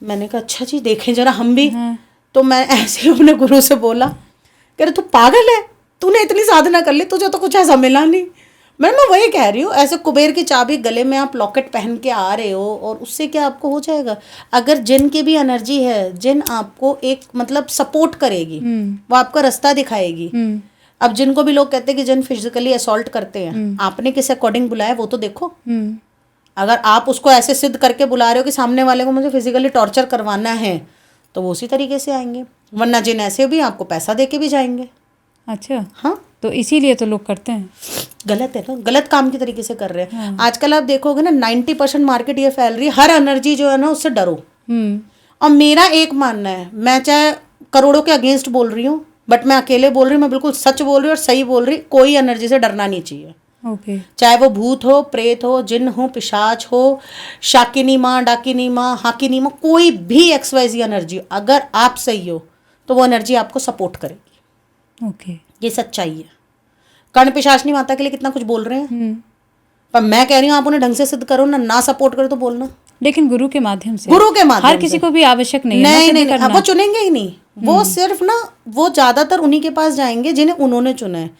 मैंने कहा अच्छा जी, देखें जरा हम भी। हाँ। तो मैं ऐसे ही अपने गुरु से बोला, कह रहे तू पागल है, तूने इतनी साधना कर ली, तुझे तो कुछ ऐसा मिला नहीं। मैं वही कह रही हूँ, ऐसे कुबेर की चाबी गले में आप लॉकेट पहन के आ रहे हो, और उससे क्या आपको हो जाएगा? अगर जिन की भी एनर्जी है, जिन आपको एक मतलब सपोर्ट करेगी, वो आपका रास्ता दिखाएगी। अब जिनको भी लोग कहते हैं कि जिन फिजिकली असॉल्ट करते हैं, आपने किस अकॉर्डिंग बुलाया वो तो देखो। अगर आप उसको ऐसे सिद्ध करके बुला रहे हो कि सामने वाले को मुझे फिजिकली टॉर्चर करवाना है, तो वो उसी तरीके से आएंगे। वरना जिन ऐसे भी आपको पैसा दे के भी जाएंगे। अच्छा। हाँ, तो इसीलिए तो लोग करते हैं। गलत है ना, गलत काम की तरीके से कर रहे हैं। आजकल आप देखोगे ना 90% मार्केट ये फैल रही है, हर एनर्जी जो है ना उससे डरो। और मेरा एक मानना है, मैं चाहे करोड़ों के अगेंस्ट बोल रही हूँ, बट मैं अकेले बोल रही हूँ, मैं बिल्कुल सच बोल रही हूँ और सही बोल रही, कोई एनर्जी से डरना नहीं चाहिए। ओके। चाहे वो भूत हो, प्रेत हो, जिन हो, पिशाच हो, शाकिनी माँ, डाकिनी माँ, हाकिनी माँ, कोई भी XYZ एनर्जी, अगर आप सही हो तो वो एनर्जी आपको सपोर्ट करेगी। ओके। ये सच्चाई है। कर्ण पिशाचनी माता के लिए कितना कुछ बोल रहे हैं, पर मैं कह रही हूँ आप उन्हें ढंग से सिद्ध करो ना सपोर्ट करो तो बोलना। लेकिन गुरु के माध्यम से, गुरु के माध्यम हर किसी को भी आवश्यक नहीं है ना नहीं सिद्ध नहीं, करना। अब वो चुनेंगे ही नहीं, वो सिर्फ ना वो ज्यादातर उन्हीं के पास जाएंगे जिन्हें उन्होंने चुना है।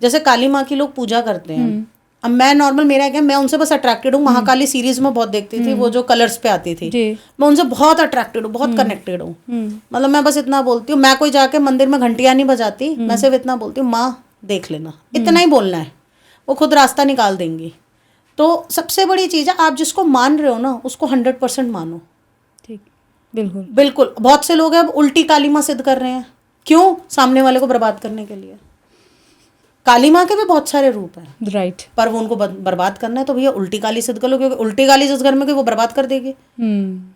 जैसे काली माँ की लोग पूजा करते हैं, अब मैं नॉर्मल, मेरा क्या, मैं उनसे बस अट्रैक्टेड हूँ। महाकाली सीरीज में बहुत देखती थी, वो जो कलर्स पे आती थी, मैं उनसे बहुत अट्रैक्टेड हूँ, बहुत कनेक्टेड हूँ। मतलब मैं बस इतना बोलती हूँ, मैं कोई जाके मंदिर में घंटियाँ नहीं बजाती, मैं सिर्फ इतना बोलती हूँ, माँ देख लेना, इतना ही बोलना है, वो खुद रास्ता निकाल देंगी। तो सबसे बड़ी चीज़ है, आप जिसको मान रहे हो ना उसको 100% मानो। ठीक, बिल्कुल बिल्कुल। बहुत से लोग हैं अब उल्टी काली माँ सिद्ध कर रहे हैं, क्यों? सामने वाले को बर्बाद करने के लिए। काली माँ के भी बहुत सारे रूप हैं, राइट। पर वो उनको बर्बाद करना है तो भैया उल्टी काली सिद्ध कर लो, क्योंकि उल्टी काली जिस घर में गई वो बर्बाद कर देगी।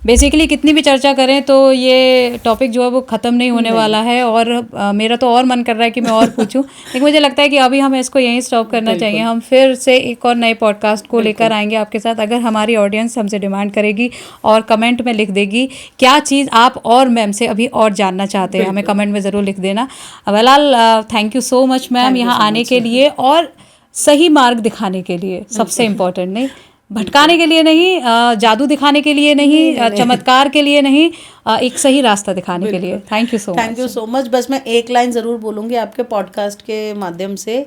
बेसिकली कितनी भी चर्चा करें तो ये टॉपिक जो है वो ख़त्म नहीं होने वाला है, और मेरा तो और मन कर रहा है कि मैं और पूछूं, लेकिन मुझे लगता है कि अभी हमें इसको यहीं स्टॉप करना चाहिए। हम फिर से एक और नए पॉडकास्ट को लेकर आएंगे आपके साथ, अगर हमारी ऑडियंस हमसे डिमांड करेगी और कमेंट में लिख देगी क्या चीज़ आप और मैम से अभी और जानना चाहते हैं, हमें कमेंट में ज़रूर लिख देना। फिलहाल thank you so much ma'am यहाँ आने के लिए और सही मार्ग दिखाने के लिए, सबसे इम्पोर्टेंट, नहीं भटकाने के लिए नहीं, जादू दिखाने के लिए नहीं, चमत्कार के लिए नहीं, एक सही रास्ता दिखाने के लिए। Thank you so much. Thank you so much. बस मैं एक लाइन ज़रूर बोलूँगी आपके पॉडकास्ट के माध्यम से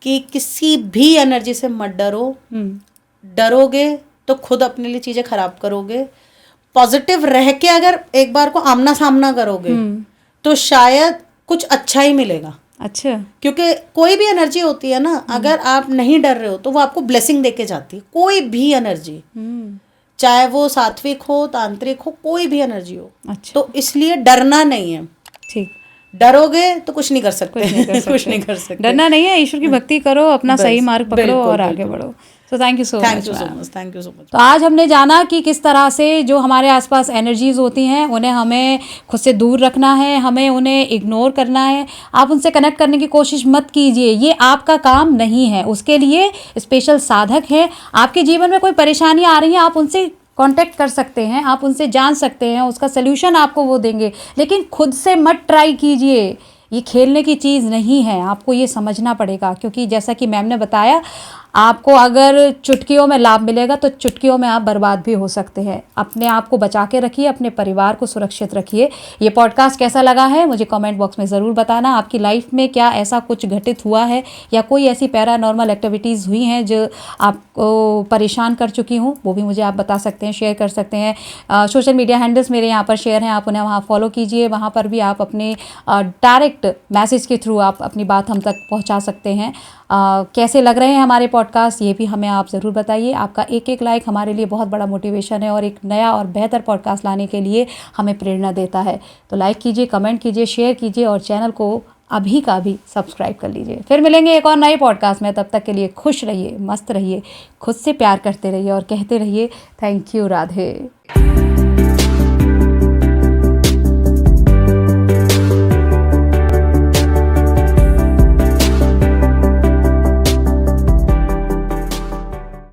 कि किसी भी एनर्जी से मत डरो। डरोगे तो खुद अपने लिए चीज़ें खराब करोगे। पॉजिटिव रह के अगर एक बार को आमना सामना करोगे तो शायद कुछ अच्छा ही मिलेगा। अच्छा, क्योंकि कोई भी एनर्जी होती है ना, अगर आप नहीं डर रहे हो तो वो आपको ब्लेसिंग देके जाती है। कोई भी एनर्जी, चाहे वो सात्विक हो, तांत्रिक हो, कोई भी एनर्जी हो। अच्छा, तो इसलिए डरना नहीं है। ठीक। डरोगे तो कुछ नहीं कर सकते, कुछ नहीं कर सकते। डरना नहीं है, ईश्वर की भक्ति करो, अपना सही मार्ग पकड़ो और आगे बढ़ो। तो thank you so much. Thank you so much. Thank you so much. तो आज हमने जाना कि किस तरह से जो हमारे आसपास एनर्जीज होती हैं उन्हें हमें खुद से दूर रखना है, हमें उन्हें इग्नोर करना है। आप उनसे कनेक्ट करने की कोशिश मत कीजिए, ये आपका काम नहीं है। उसके लिए स्पेशल साधक हैं। आपके जीवन में कोई परेशानी आ रही है, आप उनसे कांटेक्ट कर सकते हैं, आप उनसे जान सकते हैं, उसका सल्यूशन आपको वो देंगे। लेकिन खुद से मत ट्राई कीजिए, ये खेलने की चीज़ नहीं है। आपको ये समझना पड़ेगा, क्योंकि जैसा कि मैम ने बताया, आपको अगर चुटकियों में लाभ मिलेगा तो चुटकियों में आप बर्बाद भी हो सकते हैं। अपने आप को बचा के रखिए, अपने परिवार को सुरक्षित रखिए। ये पॉडकास्ट कैसा लगा है मुझे कमेंट बॉक्स में ज़रूर बताना। आपकी लाइफ में क्या ऐसा कुछ घटित हुआ है या कोई ऐसी पैरानॉर्मल एक्टिविटीज़ हुई हैं जो आपको परेशान कर चुकी हूँ, वो भी मुझे आप बता सकते हैं, शेयर कर सकते हैं। सोशल मीडिया हैंडल्स मेरे यहाँ पर शेयर हैं, आप उन्हें वहाँ फॉलो कीजिए। वहाँ पर भी आप अपने डायरेक्ट मैसेज के थ्रू आप अपनी बात हम तक पहुँचा सकते हैं। कैसे लग रहे हैं हमारे पॉडकास्ट, ये भी हमें आप ज़रूर बताइए। आपका एक एक लाइक हमारे लिए बहुत बड़ा मोटिवेशन है और एक नया और बेहतर पॉडकास्ट लाने के लिए हमें प्रेरणा देता है। तो लाइक कीजिए, कमेंट कीजिए, शेयर कीजिए और चैनल को अभी का अभी सब्सक्राइब कर लीजिए। फिर मिलेंगे एक और नए पॉडकास्ट में। तब तक के लिए खुश रहिए, मस्त रहिए, खुद से प्यार करते रहिए और कहते रहिए थैंक यू राधे।